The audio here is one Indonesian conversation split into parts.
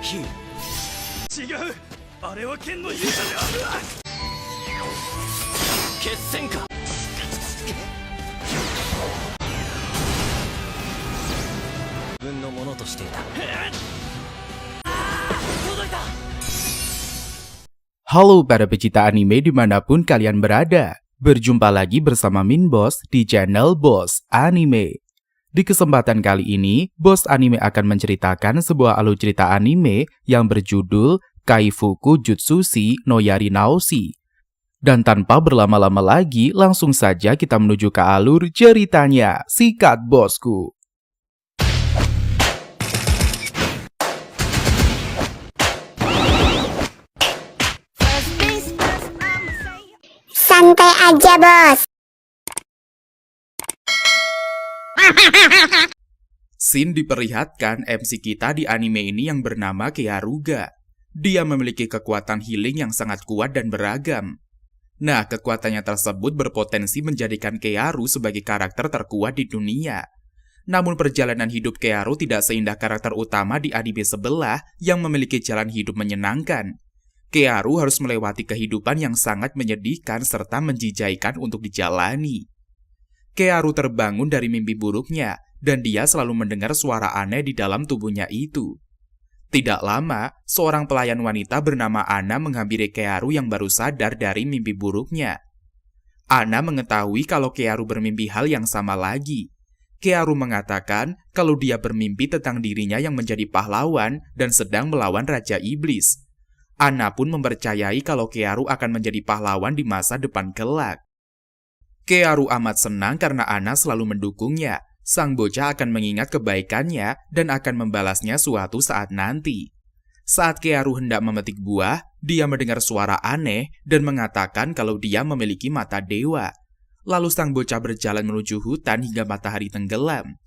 金。違う、あれは剣の勇者である。決戦か。自分のものとしていた。届いた。 Halo para pecinta anime dimanapun kalian berada. Berjumpa lagi bersama Min Boss di channel Boss Anime. Di kesempatan kali ini, Boss Anime akan menceritakan sebuah alur cerita anime yang berjudul Kaifuku Jutsushi no Yari Naoshi. Dan tanpa berlama-lama lagi, langsung saja kita menuju ke alur ceritanya. Sikat bosku! Santai aja, bos. Scene diperlihatkan MC kita di anime ini yang bernama Keiharuga. Dia memiliki kekuatan healing yang sangat kuat dan beragam. Nah, kekuatannya tersebut berpotensi menjadikan Keiharu sebagai karakter terkuat di dunia. Namun perjalanan hidup Keiharu tidak seindah karakter utama di anime sebelah yang memiliki jalan hidup menyenangkan. Keiharu harus melewati kehidupan yang sangat menyedihkan serta menjijaikan untuk dijalani. Keiharu terbangun dari mimpi buruknya, dan dia selalu mendengar suara aneh di dalam tubuhnya itu. Tidak lama, seorang pelayan wanita bernama Ana menghampiri Keiharu yang baru sadar dari mimpi buruknya. Ana mengetahui kalau Keiharu bermimpi hal yang sama lagi. Keiharu mengatakan kalau dia bermimpi tentang dirinya yang menjadi pahlawan dan sedang melawan Raja Iblis. Ana pun mempercayai kalau Keiharu akan menjadi pahlawan di masa depan kelak. Keiharu amat senang karena Ana selalu mendukungnya. Sang bocah akan mengingat kebaikannya dan akan membalasnya suatu saat nanti. Saat Keiharu hendak memetik buah, dia mendengar suara aneh dan mengatakan kalau dia memiliki mata dewa. Lalu sang bocah berjalan menuju hutan hingga matahari tenggelam.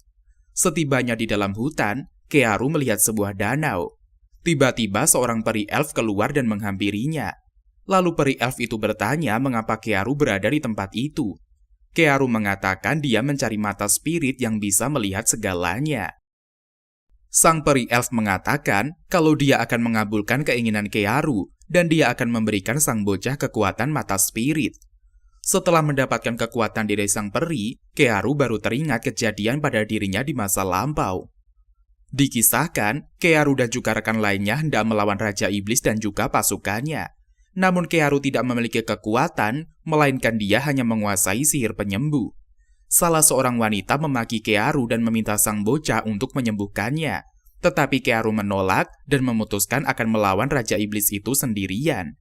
Setibanya di dalam hutan, Keiharu melihat sebuah danau. Tiba-tiba seorang peri elf keluar dan menghampirinya. Lalu peri elf itu bertanya mengapa Keiharu berada di tempat itu. Keiharu mengatakan dia mencari mata spirit yang bisa melihat segalanya. Sang peri elf mengatakan kalau dia akan mengabulkan keinginan Keiharu dan dia akan memberikan sang bocah kekuatan mata spirit. Setelah mendapatkan kekuatan dari sang peri, Keiharu baru teringat kejadian pada dirinya di masa lampau. Dikisahkan, Keiharu dan juga rekan lainnya hendak melawan Raja Iblis dan juga pasukannya. Namun Keiharu tidak memiliki kekuatan, melainkan dia hanya menguasai sihir penyembuh. Salah seorang wanita memaki Keiharu dan meminta sang bocah untuk menyembuhkannya. Tetapi Keiharu menolak dan memutuskan akan melawan Raja Iblis itu sendirian.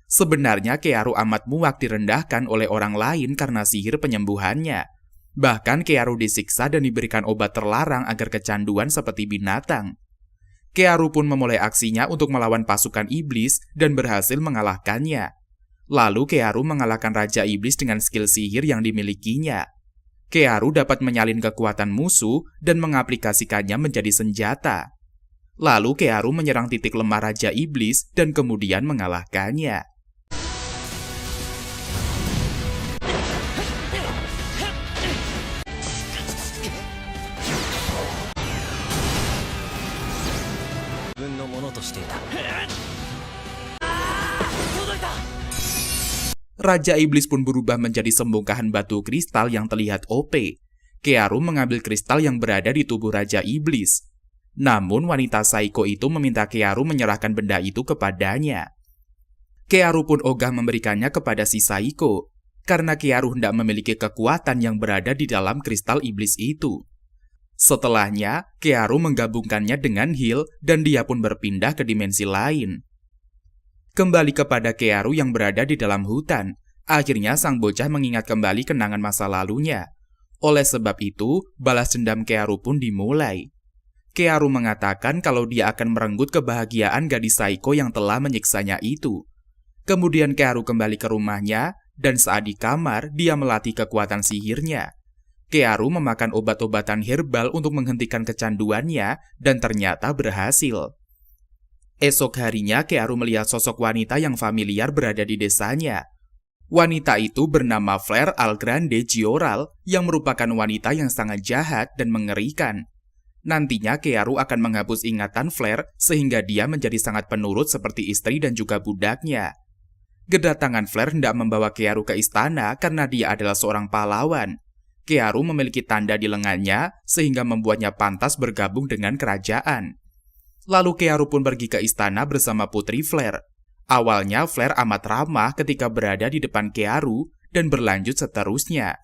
Sebenarnya Keiharu amat muak direndahkan oleh orang lain karena sihir penyembuhannya. Bahkan Keiharu disiksa dan diberikan obat terlarang agar kecanduan seperti binatang. Keiharu pun memulai aksinya untuk melawan pasukan iblis dan berhasil mengalahkannya. Lalu Keiharu mengalahkan Raja Iblis dengan skill sihir yang dimilikinya. Keiharu dapat menyalin kekuatan musuh dan mengaplikasikannya menjadi senjata. Lalu Keiharu menyerang titik lemah Raja Iblis dan kemudian mengalahkannya. Raja Iblis pun berubah menjadi sembongkahan batu kristal yang terlihat OP. Keiharu mengambil kristal yang berada di tubuh Raja Iblis. Namun wanita Saiko itu meminta Keiharu menyerahkan benda itu kepadanya. Keiharu pun ogah memberikannya kepada si Saiko, karena Keiharu hendak memiliki kekuatan yang berada di dalam kristal iblis itu. Setelahnya, Keiharu menggabungkannya dengan Heal dan dia pun berpindah ke dimensi lain. Kembali kepada Keiharu yang berada di dalam hutan, akhirnya sang bocah mengingat kembali kenangan masa lalunya. Oleh sebab itu, balas dendam Keiharu pun dimulai. Keiharu mengatakan kalau dia akan merenggut kebahagiaan gadis Saiko yang telah menyiksanya itu. Kemudian Keiharu kembali ke rumahnya, dan saat di kamar, dia melatih kekuatan sihirnya. Keiharu memakan obat-obatan herbal untuk menghentikan kecanduannya, dan ternyata berhasil. Esok harinya Keiharu melihat sosok wanita yang familiar berada di desanya. Wanita itu bernama Flare Algrande Gioral yang merupakan wanita yang sangat jahat dan mengerikan. Nantinya Kearu akan menghapus ingatan Flare sehingga dia menjadi sangat penurut seperti istri dan juga budaknya. Kedatangan Flare hendak membawa Kearu ke istana karena dia adalah seorang pahlawan. Kearu memiliki tanda di lengannya sehingga membuatnya pantas bergabung dengan kerajaan. Lalu Kearu pun pergi ke istana bersama putri Flare. Awalnya Flare amat ramah ketika berada di depan Kearu dan berlanjut seterusnya.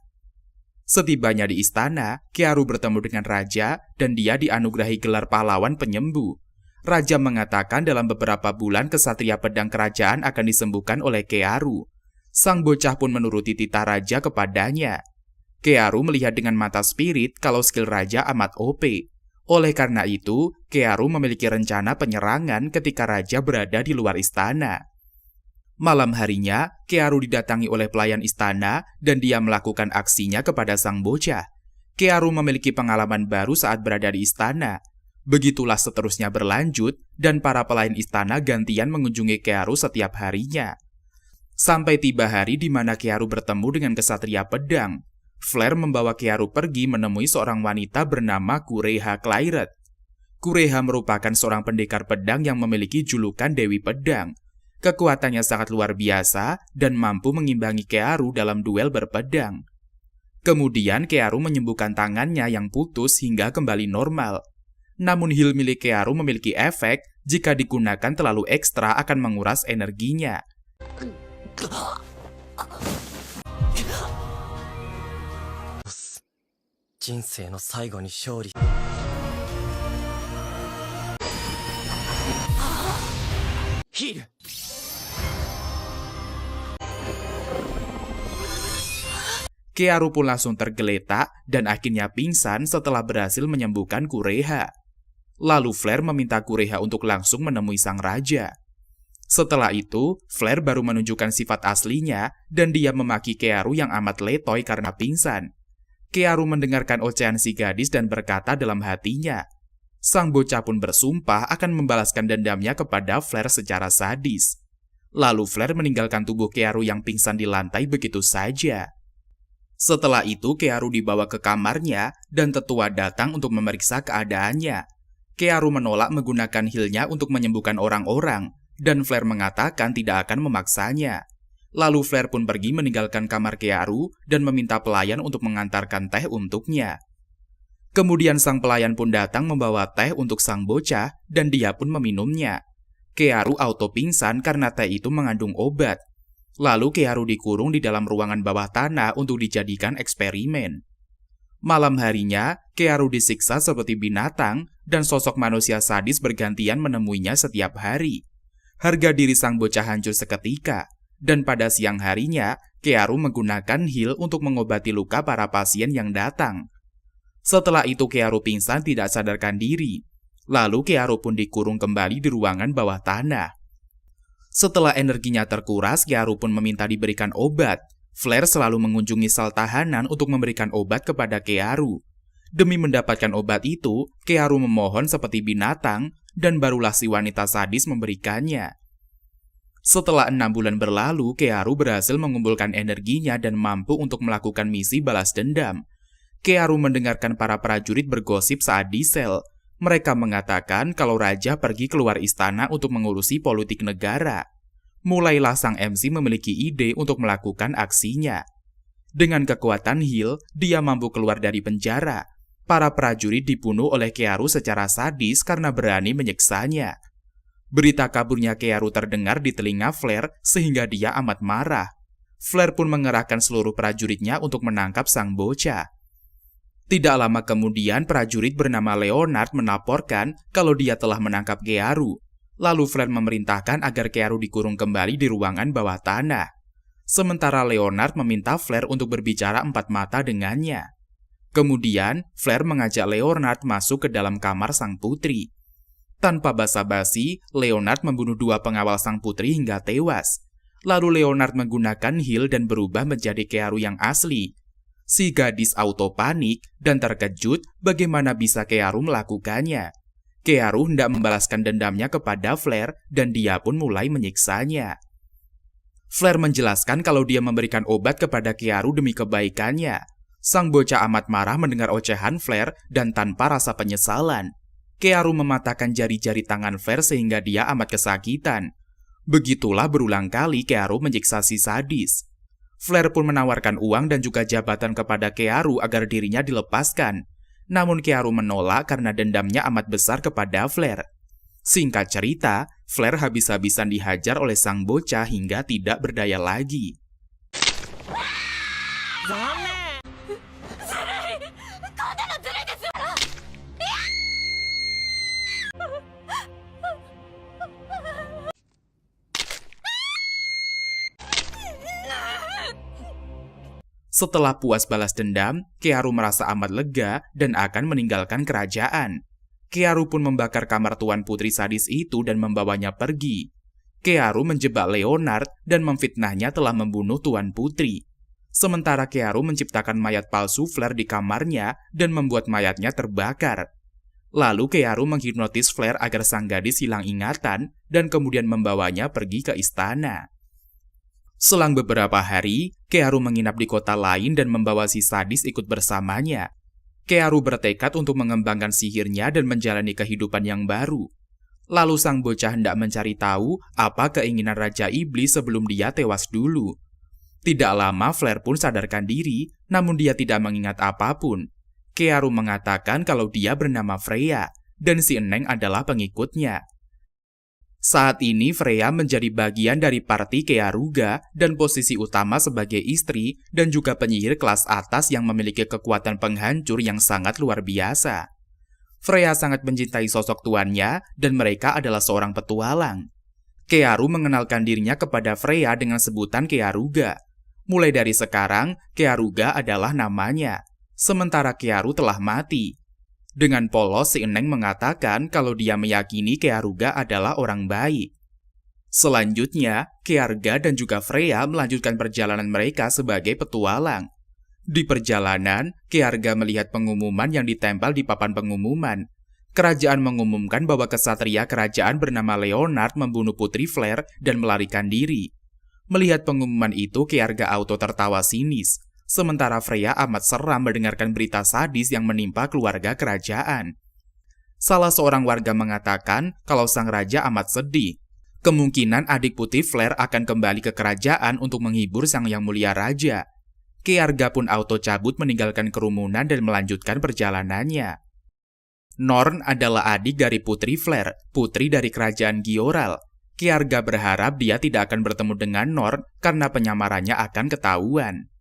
Setibanya di istana, Kearu bertemu dengan raja dan dia dianugerahi gelar pahlawan penyembuh. Raja mengatakan dalam beberapa bulan kesatria pedang kerajaan akan disembuhkan oleh Kearu. Sang bocah pun menuruti titah raja kepadanya. Kearu melihat dengan mata spirit kalau skill raja amat OP. Oleh karena itu, Kearu memiliki rencana penyerangan ketika raja berada di luar istana. Malam harinya, Kearu didatangi oleh pelayan istana dan dia melakukan aksinya kepada sang bocah. Kearu memiliki pengalaman baru saat berada di istana. Begitulah seterusnya berlanjut dan para pelayan istana gantian mengunjungi Kearu setiap harinya. Sampai tiba hari di mana Kearu bertemu dengan kesatria pedang. Flare membawa Kearu pergi menemui seorang wanita bernama Kureha Clairet. Kureha merupakan seorang pendekar pedang yang memiliki julukan Dewi Pedang. Kekuatannya sangat luar biasa dan mampu mengimbangi Kearu dalam duel berpedang. Kemudian Kearu menyembuhkan tangannya yang putus hingga kembali normal. Namun heal milik Kearu memiliki efek jika digunakan terlalu ekstra akan menguras energinya. 人生の最後に勝利 ヒール Kearu pun langsung tergeletak dan akhirnya pingsan setelah berhasil menyembuhkan Kureha. Lalu Flare meminta Kureha untuk langsung menemui sang raja. Setelah itu, Flare baru menunjukkan sifat aslinya dan dia memaki Kearu yang amat letoy karena pingsan. Kearu mendengarkan ocehan si gadis dan berkata dalam hatinya. Sang bocah pun bersumpah akan membalaskan dendamnya kepada Flare secara sadis. Lalu Flare meninggalkan tubuh Kearu yang pingsan di lantai begitu saja. Setelah itu Kearu dibawa ke kamarnya dan tetua datang untuk memeriksa keadaannya. Kearu menolak menggunakan heal-nya untuk menyembuhkan orang-orang dan Flare mengatakan tidak akan memaksanya. Lalu Flare pun pergi meninggalkan kamar Kearu dan meminta pelayan untuk mengantarkan teh untuknya. Kemudian sang pelayan pun datang membawa teh untuk sang bocah dan dia pun meminumnya. Kearu auto pingsan karena teh itu mengandung obat. Lalu Kearu dikurung di dalam ruangan bawah tanah untuk dijadikan eksperimen. Malam harinya, Kearu disiksa seperti binatang dan sosok manusia sadis bergantian menemuinya setiap hari. Harga diri sang bocah hancur seketika. Dan pada siang harinya, Kearu menggunakan heal untuk mengobati luka para pasien yang datang. Setelah itu Kearu pingsan tidak sadarkan diri. Lalu Kearu pun dikurung kembali di ruangan bawah tanah. Setelah energinya terkuras, Kearu pun meminta diberikan obat. Flare selalu mengunjungi sel tahanan untuk memberikan obat kepada Kearu. Demi mendapatkan obat itu, Kearu memohon seperti binatang dan barulah si wanita sadis memberikannya. Setelah 6 bulan berlalu, Kearu berhasil mengumpulkan energinya dan mampu untuk melakukan misi balas dendam. Kearu mendengarkan para prajurit bergosip saat di sel. Mereka mengatakan kalau raja pergi keluar istana untuk mengurusi politik negara. Mulailah sang MC memiliki ide untuk melakukan aksinya. Dengan kekuatan heal, dia mampu keluar dari penjara. Para prajurit dibunuh oleh Kearu secara sadis karena berani menyiksanya. Berita kaburnya Kearu terdengar di telinga Flare sehingga dia amat marah. Flare pun mengerahkan seluruh prajuritnya untuk menangkap sang bocah. Tidak lama kemudian prajurit bernama Leonard melaporkan kalau dia telah menangkap Kearu. Lalu Flare memerintahkan agar Kearu dikurung kembali di ruangan bawah tanah. Sementara Leonard meminta Flare untuk berbicara 4 mata dengannya. Kemudian Flare mengajak Leonard masuk ke dalam kamar sang putri. Tanpa basa-basi, Leonard membunuh 2 pengawal sang putri hingga tewas. Lalu Leonard menggunakan heal dan berubah menjadi Kearu yang asli. Si gadis auto panik dan terkejut bagaimana bisa Kearu melakukannya. Kearu hendak membalaskan dendamnya kepada Flare dan dia pun mulai menyiksanya. Flare menjelaskan kalau dia memberikan obat kepada Kearu demi kebaikannya. Sang bocah amat marah mendengar ocehan Flare dan tanpa rasa penyesalan, Kearu mematahkan jari-jari tangan Flare sehingga dia amat kesakitan. Begitulah berulang kali Kearu menyiksa si sadis. Flare pun menawarkan uang dan juga jabatan kepada Kearu agar dirinya dilepaskan. Namun Kearu menolak karena dendamnya amat besar kepada Flare. Singkat cerita, Flare habis-habisan dihajar oleh sang bocah hingga tidak berdaya lagi. Setelah puas balas dendam, Kearu merasa amat lega dan akan meninggalkan kerajaan. Kearu pun membakar kamar Tuan Putri sadis itu dan membawanya pergi. Kearu menjebak Leonard dan memfitnahnya telah membunuh Tuan Putri. Sementara Kearu menciptakan mayat palsu Flare di kamarnya dan membuat mayatnya terbakar. Lalu Kearu menghipnotis Flare agar sang gadis hilang ingatan dan kemudian membawanya pergi ke istana. Selang beberapa hari, Kearu menginap di kota lain dan membawa si sadis ikut bersamanya. Kearu bertekad untuk mengembangkan sihirnya dan menjalani kehidupan yang baru. Lalu sang bocah hendak mencari tahu apa keinginan Raja Iblis sebelum dia tewas dulu. Tidak lama Flare pun sadarkan diri, namun dia tidak mengingat apapun. Kearu mengatakan kalau dia bernama Freya, dan si Eneng adalah pengikutnya. Saat ini Freya menjadi bagian dari parti Kearuga dan posisi utama sebagai istri dan juga penyihir kelas atas yang memiliki kekuatan penghancur yang sangat luar biasa. Freya sangat mencintai sosok tuannya dan mereka adalah seorang petualang. Kearu mengenalkan dirinya kepada Freya dengan sebutan Kearuga. Mulai dari sekarang, Kearuga adalah namanya, sementara Kearu telah mati. Dengan polos si Eneng mengatakan kalau dia meyakini Kearuga adalah orang baik. Selanjutnya, Kearga dan juga Freya melanjutkan perjalanan mereka sebagai petualang. Di perjalanan, Kearga melihat pengumuman yang ditempel di papan pengumuman. Kerajaan mengumumkan bahwa kesatria kerajaan bernama Leonard membunuh Putri Flare dan melarikan diri. Melihat pengumuman itu, Kearga auto tertawa sinis. Sementara Freya amat seram mendengarkan berita sadis yang menimpa keluarga kerajaan. Salah seorang warga mengatakan kalau sang raja amat sedih. Kemungkinan adik Putri Flare akan kembali ke kerajaan untuk menghibur sang yang mulia raja. Kearga pun auto cabut meninggalkan kerumunan dan melanjutkan perjalanannya. Norn adalah adik dari Putri Flare, putri dari kerajaan Gioral. Kearga berharap dia tidak akan bertemu dengan Norn karena penyamarannya akan ketahuan.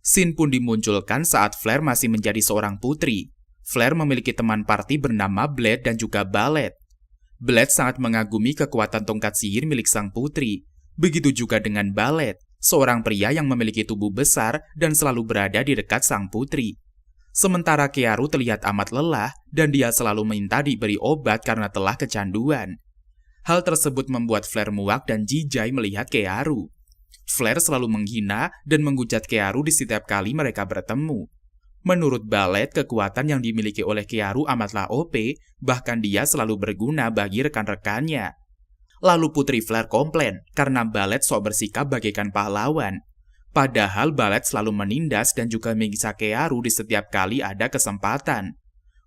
Scene pun dimunculkan saat Flare masih menjadi seorang putri. Flare memiliki teman party bernama Blade dan juga Ballet. Blade sangat mengagumi kekuatan tongkat sihir milik sang putri. Begitu juga dengan Ballet, seorang pria yang memiliki tubuh besar dan selalu berada di dekat sang putri. Sementara Kearu terlihat amat lelah dan dia selalu minta diberi obat karena telah kecanduan. Hal tersebut membuat Flare muak dan jijai melihat Kearu. Flare selalu menghina dan menghujat Kearu di setiap kali mereka bertemu. Menurut Ballet, kekuatan yang dimiliki oleh Kearu amatlah OP, bahkan dia selalu berguna bagi rekan-rekannya. Lalu Putri Flare komplain karena Ballet sok bersikap bagaikan pahlawan. Padahal Ballet selalu menindas dan juga menyiksa Kearu di setiap kali ada kesempatan.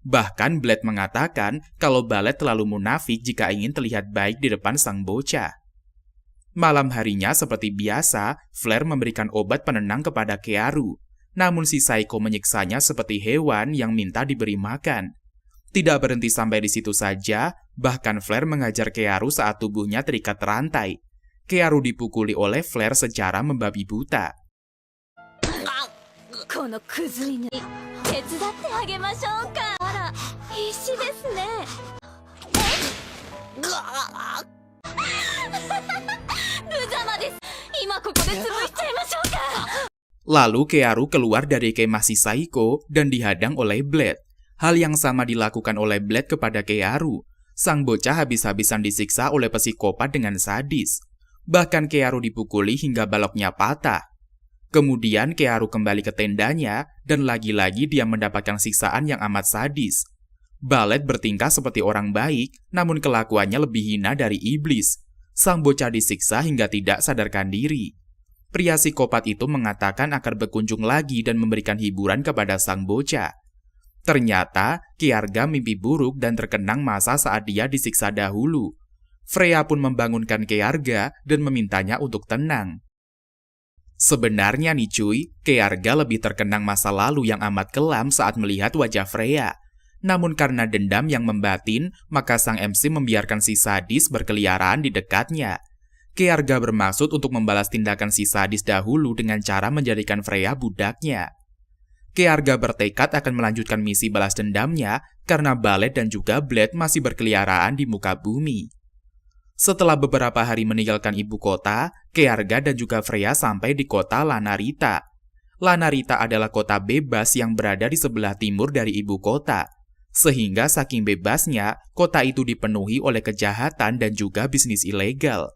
Bahkan Blade mengatakan kalau Ballet terlalu munafik jika ingin terlihat baik di depan sang bocah. Malam harinya seperti biasa, Flare memberikan obat penenang kepada Kearu. Namun si Saiko menyiksanya seperti hewan yang minta diberi makan. Tidak berhenti sampai di situ saja, bahkan Flare mengajar Kearu saat tubuhnya terikat rantai. Kearu dipukuli oleh Flare secara membabi buta. Lalu Kearu keluar dari kemah si Saiko dan dihadang oleh Blade. Hal yang sama dilakukan oleh Blade kepada Kearu. Sang bocah habis-habisan disiksa oleh psikopat dengan sadis. Bahkan Kearu dipukuli hingga baloknya patah. Kemudian Kearu kembali ke tendanya dan lagi-lagi dia mendapatkan siksaan yang amat sadis. Ballet bertingkah seperti orang baik, namun kelakuannya lebih hina dari iblis. Sang bocah disiksa hingga tidak sadarkan diri. pria psikopat itu mengatakan akan berkunjung lagi dan memberikan hiburan kepada sang bocah. Ternyata, Kyaarga mimpi buruk dan terkenang masa saat dia disiksa dahulu. Freya pun membangunkan Kyaarga dan memintanya untuk tenang. Sebenarnya nih cuy, Kyaarga lebih terkenang masa lalu yang amat kelam saat melihat wajah Freya. Namun karena dendam yang membatin, maka sang MC membiarkan si sadis berkeliaran di dekatnya. Kyaarga bermaksud untuk membalas tindakan si sadis dahulu dengan cara menjadikan Freya budaknya. Kyaarga bertekad akan melanjutkan misi balas dendamnya karena Ballet dan juga Blade masih berkeliaran di muka bumi. Setelah beberapa hari meninggalkan ibu kota, Kyaarga dan juga Freya sampai di kota Lanarita. Lanarita adalah kota bebas yang berada di sebelah timur dari ibu kota. Sehingga saking bebasnya, kota itu dipenuhi oleh kejahatan dan juga bisnis ilegal.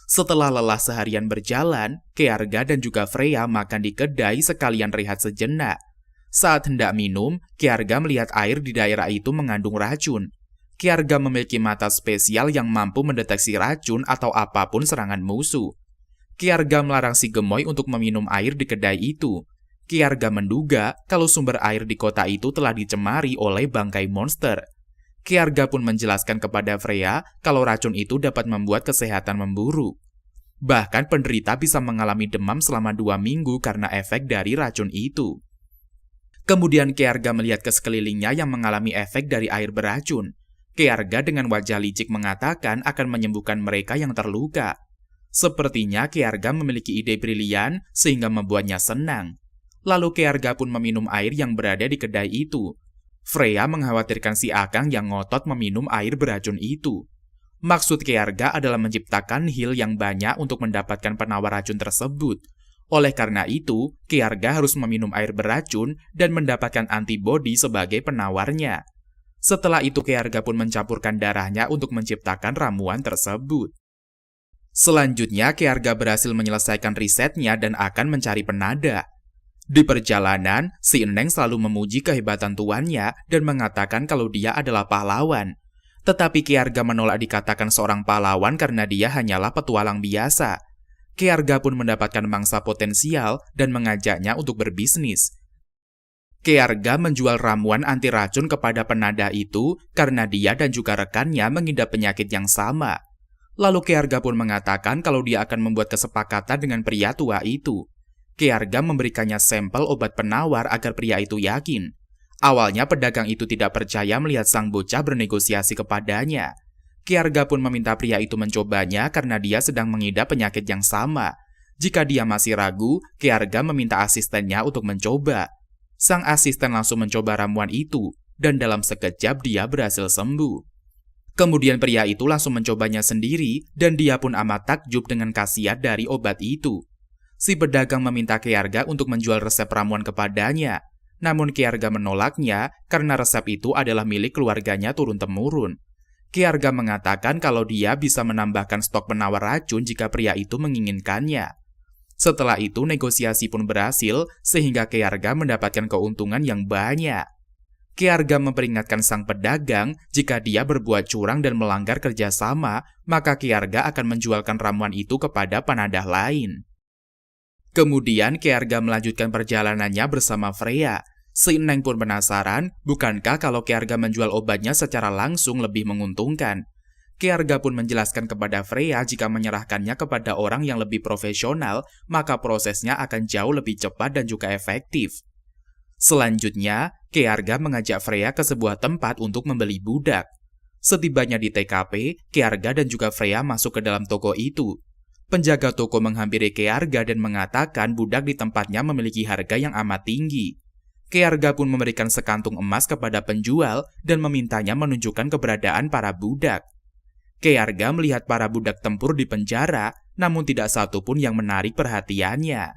Setelah lelah seharian berjalan, Kyaarga dan juga Freya makan di kedai sekalian rehat sejenak. Saat hendak minum, Kyaarga melihat air di daerah itu mengandung racun. Kyaarga memiliki mata spesial yang mampu mendeteksi racun atau apapun serangan musuh. Kyaarga melarang si gemoy untuk meminum air di kedai itu. Kyaarga menduga kalau sumber air di kota itu telah dicemari oleh bangkai monster. Kyaarga pun menjelaskan kepada Freya kalau racun itu dapat membuat kesehatan memburuk. Bahkan penderita bisa mengalami demam selama 2 minggu karena efek dari racun itu. Kemudian Kyaarga melihat ke sekelilingnya yang mengalami efek dari air beracun. Kyaarga dengan wajah licik mengatakan akan menyembuhkan mereka yang terluka. Sepertinya Kyaarga memiliki ide brilian sehingga membuatnya senang. Lalu Kyaarga pun meminum air yang berada di kedai itu. Freya mengkhawatirkan si Akang yang ngotot meminum air beracun itu. Maksud Kyaarga adalah menciptakan heal yang banyak untuk mendapatkan penawar racun tersebut. Oleh karena itu, Kyaarga harus meminum air beracun dan mendapatkan antibodi sebagai penawarnya. Setelah itu Kyaarga pun mencampurkan darahnya untuk menciptakan ramuan tersebut. Selanjutnya Kyaarga berhasil menyelesaikan risetnya dan akan mencari penada. Di perjalanan, si Eneng selalu memuji kehebatan tuannya dan mengatakan kalau dia adalah pahlawan. Tetapi Kyaarga menolak dikatakan seorang pahlawan karena dia hanyalah petualang biasa. Kyaarga pun mendapatkan mangsa potensial dan mengajaknya untuk berbisnis. Kyaarga menjual ramuan anti racun kepada penada itu karena dia dan juga rekannya mengidap penyakit yang sama. Lalu Kyaarga pun mengatakan kalau dia akan membuat kesepakatan dengan pria tua itu. Kyaarga memberikannya sampel obat penawar agar pria itu yakin. Awalnya pedagang itu tidak percaya melihat sang bocah bernegosiasi kepadanya. Kyaarga pun meminta pria itu mencobanya karena dia sedang mengidap penyakit yang sama. Jika dia masih ragu, Kyaarga meminta asistennya untuk mencoba. Sang asisten langsung mencoba ramuan itu, dan dalam sekejap dia berhasil sembuh. Kemudian pria itu langsung mencobanya sendiri, dan dia pun amat takjub dengan khasiat dari obat itu. Si pedagang meminta Kyaarga untuk menjual resep ramuan kepadanya. Namun Kyaarga menolaknya karena resep itu adalah milik keluarganya turun-temurun. Kyaarga mengatakan kalau dia bisa menambahkan stok penawar racun jika pria itu menginginkannya. Setelah itu negosiasi pun berhasil sehingga Kyaarga mendapatkan keuntungan yang banyak. Kyaarga memperingatkan sang pedagang jika dia berbuat curang dan melanggar kerjasama, maka Kyaarga akan menjualkan ramuan itu kepada penadah lain. Kemudian Kyaarga melanjutkan perjalanannya bersama Freya. Si Eneng pun penasaran, bukankah kalau Kyaarga menjual obatnya secara langsung lebih menguntungkan? Kyaarga pun menjelaskan kepada Freya jika menyerahkannya kepada orang yang lebih profesional, maka prosesnya akan jauh lebih cepat dan juga efektif. Selanjutnya, Kyaarga mengajak Freya ke sebuah tempat untuk membeli budak. Setibanya di TKP, Kyaarga dan juga Freya masuk ke dalam toko itu. Penjaga toko menghampiri Kyaarga dan mengatakan budak di tempatnya memiliki harga yang amat tinggi. Kyaarga pun memberikan sekantung emas kepada penjual dan memintanya menunjukkan keberadaan para budak. Kyaarga melihat para budak tempur di penjara, namun tidak satu pun yang menarik perhatiannya.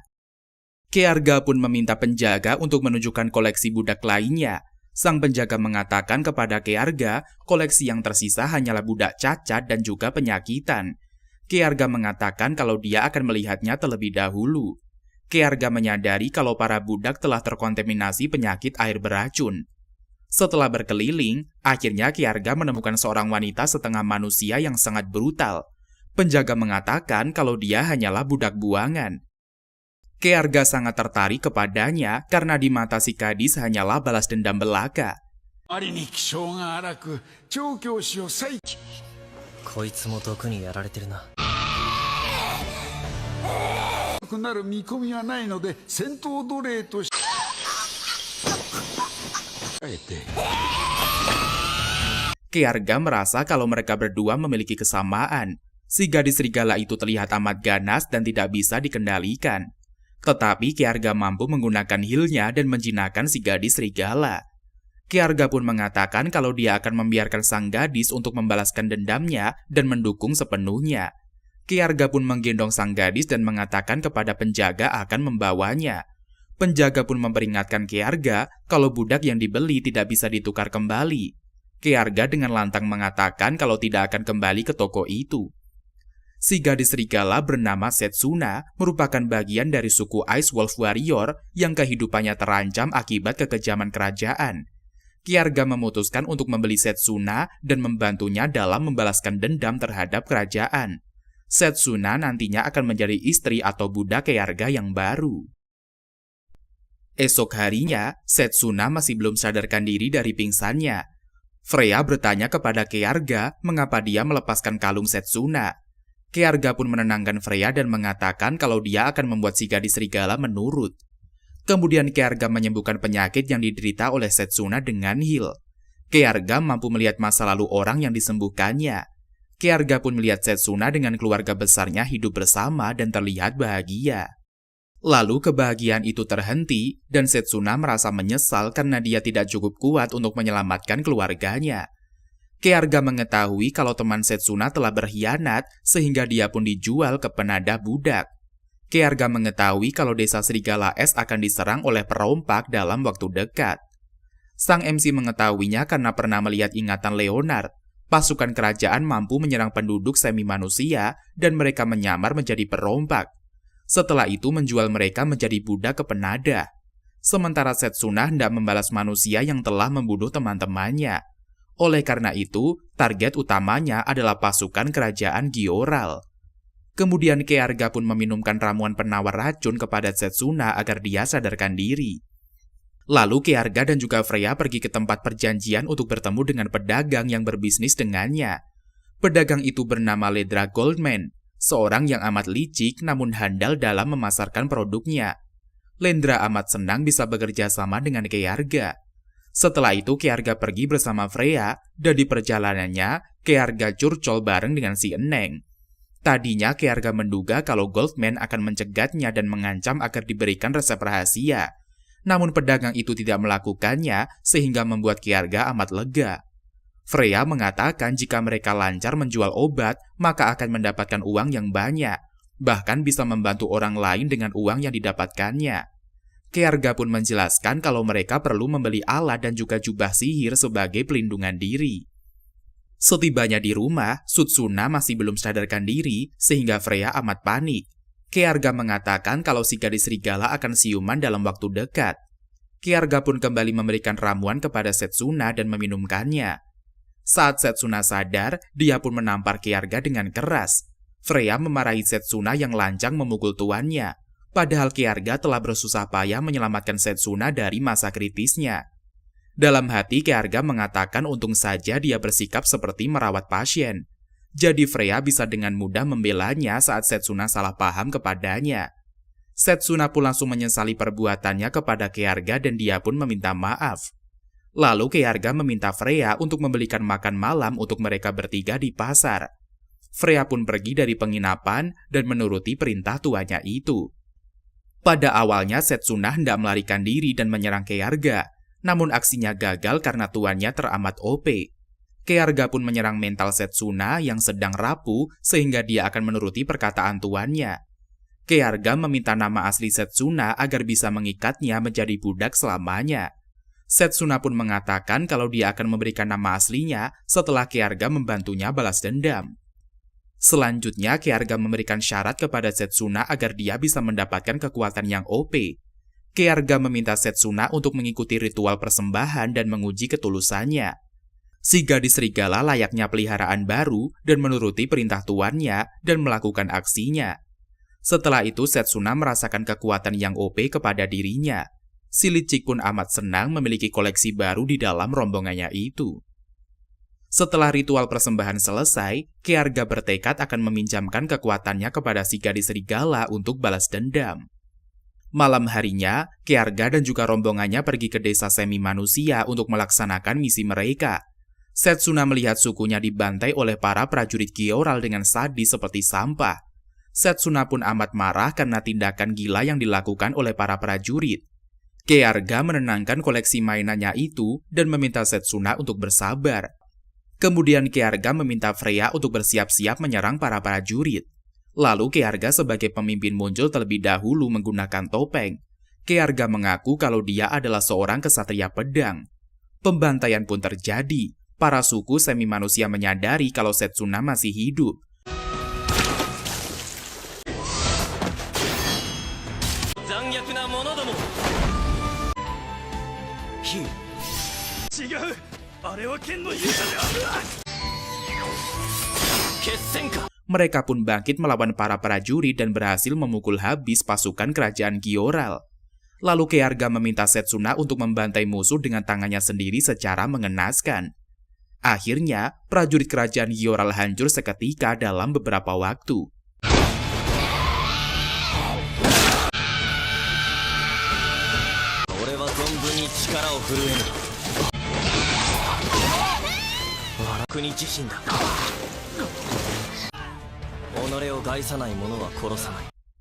Kyaarga pun meminta penjaga untuk menunjukkan koleksi budak lainnya. Sang penjaga mengatakan kepada Kyaarga, koleksi yang tersisa hanyalah budak cacat dan juga penyakitan. Kyaarga mengatakan kalau dia akan melihatnya terlebih dahulu. Kyaarga menyadari kalau para budak telah terkontaminasi penyakit air beracun. Setelah berkeliling, akhirnya Kyaarga menemukan seorang wanita setengah manusia yang sangat brutal. Penjaga mengatakan kalau dia hanyalah budak buangan. Kearga sangat tertarik kepadanya karena di mata si gadis hanyalah balas dendam belaka. あまりに気性が荒く調教師を再起こいつも毒にやられてるな。くなる見込みはないので戦闘奴隷としてあえて Kearga merasa kalau mereka berdua memiliki kesamaan. Si gadis serigala itu terlihat amat ganas dan tidak bisa dikendalikan. Tetapi Kearga mampu menggunakan heal-nya dan menjinakkan si gadis serigala. Kearga pun mengatakan kalau dia akan membiarkan sang gadis untuk membalaskan dendamnya dan mendukung sepenuhnya. Kearga pun menggendong sang gadis dan mengatakan kepada penjaga akan membawanya. Penjaga pun memperingatkan Kearga kalau budak yang dibeli tidak bisa ditukar kembali. Kearga dengan lantang mengatakan kalau tidak akan kembali ke toko itu. Si gadis serigala bernama Setsuna merupakan bagian dari suku Ice Wolf Warrior yang kehidupannya terancam akibat kekejaman kerajaan. Kearga memutuskan untuk membeli Setsuna dan membantunya dalam membalaskan dendam terhadap kerajaan. Setsuna nantinya akan menjadi istri atau budak Kearga yang baru. Esok harinya, Setsuna masih belum sadarkan diri dari pingsannya. Freya bertanya kepada Kearga mengapa dia melepaskan kalung Setsuna. Kearga pun menenangkan Freya dan mengatakan kalau dia akan membuat si gadis serigala menurut. Kemudian Kearga menyembuhkan penyakit yang diderita oleh Setsuna dengan heal. Kearga mampu melihat masa lalu orang yang disembuhkannya. Kearga pun melihat Setsuna dengan keluarga besarnya hidup bersama dan terlihat bahagia. Lalu kebahagiaan itu terhenti dan Setsuna merasa menyesal karena dia tidak cukup kuat untuk menyelamatkan keluarganya. Kearga mengetahui kalau teman Setsuna telah berkhianat sehingga dia pun dijual ke penadah budak. Kearga mengetahui kalau desa Serigala Es akan diserang oleh perompak dalam waktu dekat. Sang MC mengetahuinya karena pernah melihat ingatan Leonard. Pasukan kerajaan mampu menyerang penduduk semi-manusia dan mereka menyamar menjadi perompak. Setelah itu menjual mereka menjadi budak ke penadah. Sementara Setsuna hendak membalas manusia yang telah membunuh teman-temannya. Oleh karena itu, target utamanya adalah pasukan kerajaan Gioral. Kemudian Kearga pun meminumkan ramuan penawar racun kepada Setsuna agar dia sadarkan diri. Lalu Kearga dan juga Freya pergi ke tempat perjanjian untuk bertemu dengan pedagang yang berbisnis dengannya. Pedagang itu bernama Ledra Goldman, seorang yang amat licik namun handal dalam memasarkan produknya. Lendra amat senang bisa bekerja sama dengan Kearga. Setelah itu Kearga pergi bersama Freya dan di perjalanannya Kearga curcol bareng dengan si Eneng. Tadinya Kearga menduga kalau Goldman akan mencegatnya dan mengancam agar diberikan resep rahasia. Namun pedagang itu tidak melakukannya sehingga membuat Kearga amat lega. Freya mengatakan jika mereka lancar menjual obat maka akan mendapatkan uang yang banyak, bahkan bisa membantu orang lain dengan uang yang didapatkannya. Kearga pun menjelaskan kalau mereka perlu membeli alat dan juga jubah sihir sebagai pelindungan diri. Setibanya di rumah, Sutsuna masih belum sadarkan diri sehingga Freya amat panik. Kearga mengatakan kalau si gadis serigala akan siuman dalam waktu dekat. Kearga pun kembali memberikan ramuan kepada Setsuna dan meminumkannya. Saat Setsuna sadar, dia pun menampar Kearga dengan keras. Freya memarahi Setsuna yang lancang memukul tuannya. Padahal Kearga telah bersusah payah menyelamatkan Setsuna dari masa kritisnya. Dalam hati Kearga mengatakan untung saja dia bersikap seperti merawat pasien. Jadi Freya bisa dengan mudah membelanya saat Setsuna salah paham kepadanya. Setsuna pun langsung menyesali perbuatannya kepada Kearga dan dia pun meminta maaf. Lalu Kearga meminta Freya untuk membelikan makan malam untuk mereka bertiga di pasar. Freya pun pergi dari penginapan dan menuruti perintah tuannya itu. Pada awalnya Setsuna hendak melarikan diri dan menyerang Kearga, namun aksinya gagal karena tuannya teramat OP. Kearga pun menyerang mental Setsuna yang sedang rapuh sehingga dia akan menuruti perkataan tuannya. Kearga meminta nama asli Setsuna agar bisa mengikatnya menjadi budak selamanya. Setsuna pun mengatakan kalau dia akan memberikan nama aslinya setelah Kearga membantunya balas dendam. Selanjutnya, Kearga memberikan syarat kepada Setsuna agar dia bisa mendapatkan kekuatan yang OP. Kearga meminta Setsuna untuk mengikuti ritual persembahan dan menguji ketulusannya. Si gadis serigala layaknya peliharaan baru dan menuruti perintah tuannya dan melakukan aksinya. Setelah itu Setsuna merasakan kekuatan yang OP kepada dirinya. Si licik pun amat senang memiliki koleksi baru di dalam rombongannya itu. Setelah ritual persembahan selesai, Kearga bertekad akan meminjamkan kekuatannya kepada si gadis serigala untuk balas dendam. Malam harinya, Kearga dan juga rombongannya pergi ke desa semi manusia untuk melaksanakan misi mereka. Setsuna melihat sukunya dibantai oleh para prajurit Gyoral dengan sadis seperti sampah. Setsuna pun amat marah karena tindakan gila yang dilakukan oleh para prajurit. Kearga menenangkan koleksi mainannya itu dan meminta Setsuna untuk bersabar. Kemudian Kearga meminta Freya untuk bersiap-siap menyerang para prajurit. Lalu Kearga sebagai pemimpin muncul terlebih dahulu menggunakan topeng. Kearga mengaku kalau dia adalah seorang kesatria pedang. Pembantaian pun terjadi. Para suku semi manusia menyadari kalau Setsuna masih hidup. Mereka pun bangkit melawan para prajurit dan berhasil memukul habis pasukan kerajaan Gyoral. Lalu Kearga meminta Setsuna untuk membantai musuh dengan tangannya sendiri secara mengenaskan. Akhirnya, prajurit kerajaan Gyoral hancur seketika dalam beberapa waktu.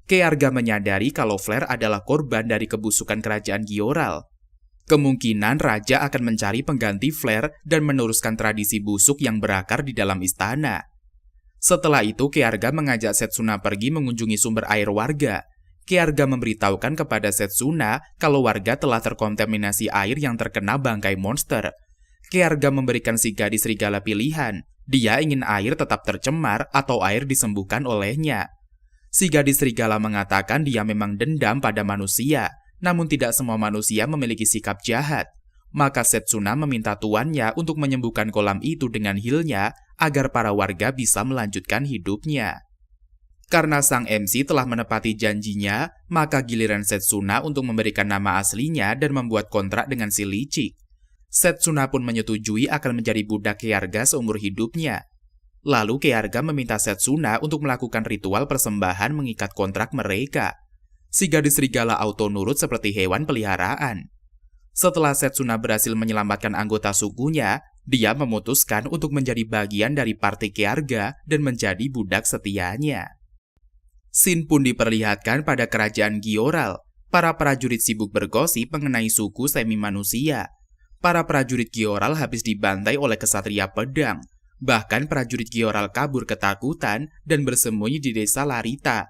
Kearga menyadari kalau Flare adalah korban dari kebusukan kerajaan Gyoral. Kemungkinan raja akan mencari pengganti Flare dan meneruskan tradisi busuk yang berakar di dalam istana. Setelah itu, Kearga mengajak Setsuna pergi mengunjungi sumber air warga. Kearga memberitahukan kepada Setsuna kalau warga telah terkontaminasi air yang terkena bangkai monster. Kearga memberikan si gadis serigala pilihan. Dia ingin air tetap tercemar atau air disembuhkan olehnya. Si gadis serigala mengatakan dia memang dendam pada manusia, namun tidak semua manusia memiliki sikap jahat. Maka Setsuna meminta tuannya untuk menyembuhkan kolam itu dengan healnya agar para warga bisa melanjutkan hidupnya. Karena sang MC telah menepati janjinya, maka giliran Setsuna untuk memberikan nama aslinya dan membuat kontrak dengan si licik. Setsuna pun menyetujui akan menjadi budak Kearga seumur hidupnya. Lalu Kearga meminta Setsuna untuk melakukan ritual persembahan mengikat kontrak mereka. Si gadis serigala auto nurut seperti hewan peliharaan. Setelah Setsuna berhasil menyelamatkan anggota sukunya, dia memutuskan untuk menjadi bagian dari partai Kearga dan menjadi budak setianya. Scene pun diperlihatkan pada kerajaan Gyoral. Para prajurit sibuk bergosip mengenai suku semi manusia. Para prajurit Gyoral habis dibantai oleh kesatria pedang. Bahkan prajurit Gyoral kabur ketakutan dan bersembunyi di desa Larita.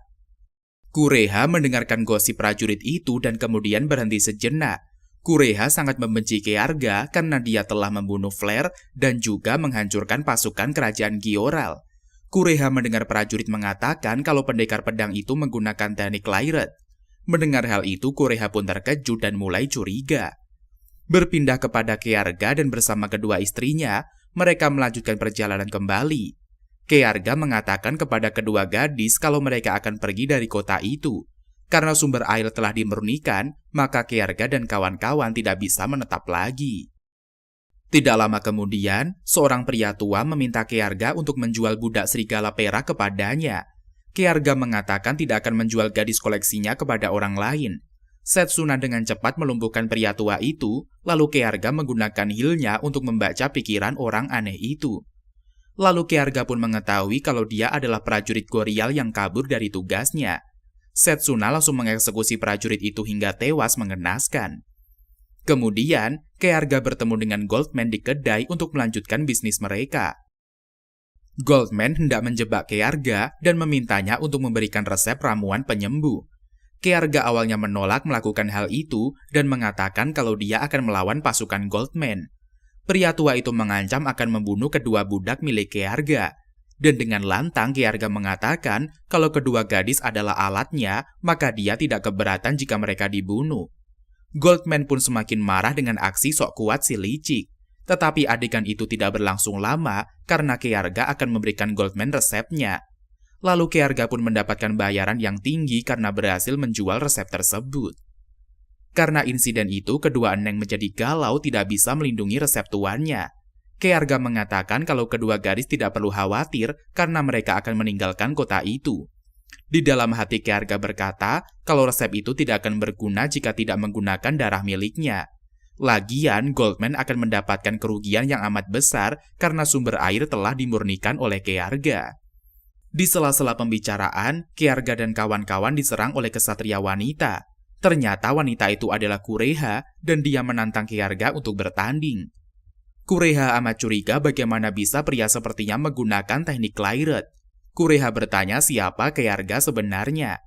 Kureha mendengarkan gosip prajurit itu dan kemudian berhenti sejenak. Kureha sangat membenci Kearga karena dia telah membunuh Flare dan juga menghancurkan pasukan kerajaan Gyoral. Kureha mendengar prajurit mengatakan kalau pendekar pedang itu menggunakan teknik Lairet. Mendengar hal itu, Kureha pun terkejut dan mulai curiga. Berpindah kepada Kearga dan bersama kedua istrinya, mereka melanjutkan perjalanan kembali. Kearga mengatakan kepada kedua gadis kalau mereka akan pergi dari kota itu. Karena sumber air telah dimurnikan, maka Kearga dan kawan-kawan tidak bisa menetap lagi. Tidak lama kemudian, seorang pria tua meminta Kearga untuk menjual budak serigala perak kepadanya. Kearga mengatakan tidak akan menjual gadis koleksinya kepada orang lain. Setsuna dengan cepat melumpuhkan pria tua itu, lalu Kearga menggunakan healnya untuk membaca pikiran orang aneh itu. Lalu Kearga pun mengetahui kalau dia adalah prajurit Gorial yang kabur dari tugasnya. Setsuna langsung mengeksekusi prajurit itu hingga tewas mengenaskan. Kemudian, Kearga bertemu dengan Goldman di kedai untuk melanjutkan bisnis mereka. Goldman hendak menjebak Kearga dan memintanya untuk memberikan resep ramuan penyembuh. Kearga awalnya menolak melakukan hal itu dan mengatakan kalau dia akan melawan pasukan Goldman. Pria tua itu mengancam akan membunuh kedua budak milik Kearga. Dan dengan lantang Kearga mengatakan kalau kedua gadis adalah alatnya, maka dia tidak keberatan jika mereka dibunuh. Goldman pun semakin marah dengan aksi sok kuat si licik. Tetapi adegan itu tidak berlangsung lama karena Kearga akan memberikan Goldman resepnya. Lalu Kearga pun mendapatkan bayaran yang tinggi karena berhasil menjual resep tersebut. Karena insiden itu, kedua Eneng menjadi galau tidak bisa melindungi resep tuannya. Kearga mengatakan kalau kedua gadis tidak perlu khawatir karena mereka akan meninggalkan kota itu. Di dalam hati Kearga berkata kalau resep itu tidak akan berguna jika tidak menggunakan darah miliknya. Lagian, Goldman akan mendapatkan kerugian yang amat besar karena sumber air telah dimurnikan oleh Kearga. Di sela-sela pembicaraan, Kearga dan kawan-kawan diserang oleh kesatria wanita. Ternyata wanita itu adalah Kureha dan dia menantang Kearga untuk bertanding. Kureha amat curiga bagaimana bisa pria sepertinya menggunakan teknik Clairet. Kureha bertanya siapa Kearga sebenarnya.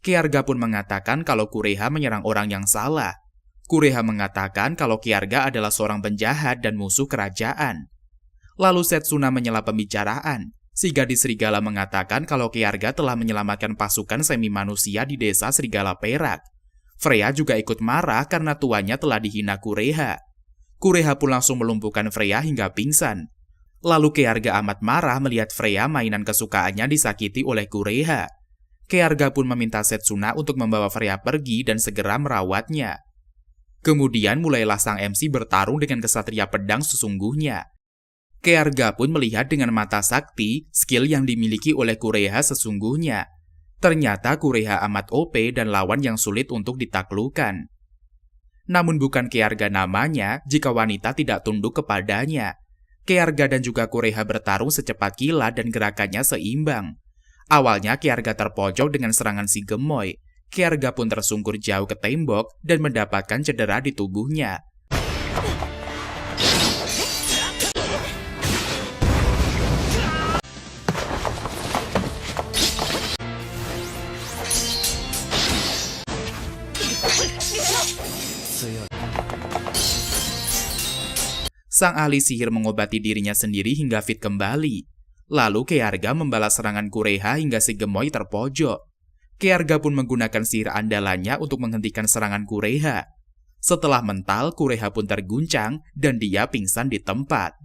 Kearga pun mengatakan kalau Kureha menyerang orang yang salah. Kureha mengatakan kalau Kearga adalah seorang penjahat dan musuh kerajaan. Lalu Setsuna menyela pembicaraan. Si gadis serigala mengatakan kalau Kearga telah menyelamatkan pasukan semi-manusia di desa Serigala Perak. Freya juga ikut marah karena tuannya telah dihina Kureha. Kureha pun langsung melumpuhkan Freya hingga pingsan. Lalu Kearga amat marah melihat Freya mainan kesukaannya disakiti oleh Kureha. Kearga pun meminta Setsuna untuk membawa Freya pergi dan segera merawatnya. Kemudian mulailah sang MC bertarung dengan kesatria pedang sesungguhnya. Kearga pun melihat dengan mata sakti skill yang dimiliki oleh Kureha sesungguhnya. Ternyata Kureha amat OP dan lawan yang sulit untuk ditaklukkan. Namun bukan Kearga namanya jika wanita tidak tunduk kepadanya. Kearga dan juga Kureha bertarung secepat kilat dan gerakannya seimbang. Awalnya Kearga terpojok dengan serangan si gemoy. Kearga pun tersungkur jauh ke tembok dan mendapatkan cedera di tubuhnya. Sang ahli sihir mengobati dirinya sendiri hingga fit kembali. Lalu Kearga membalas serangan Kureha hingga si gemoy terpojok. Kearga pun menggunakan sihir andalannya untuk menghentikan serangan Kureha. Setelah mental, Kureha pun terguncang dan dia pingsan di tempat.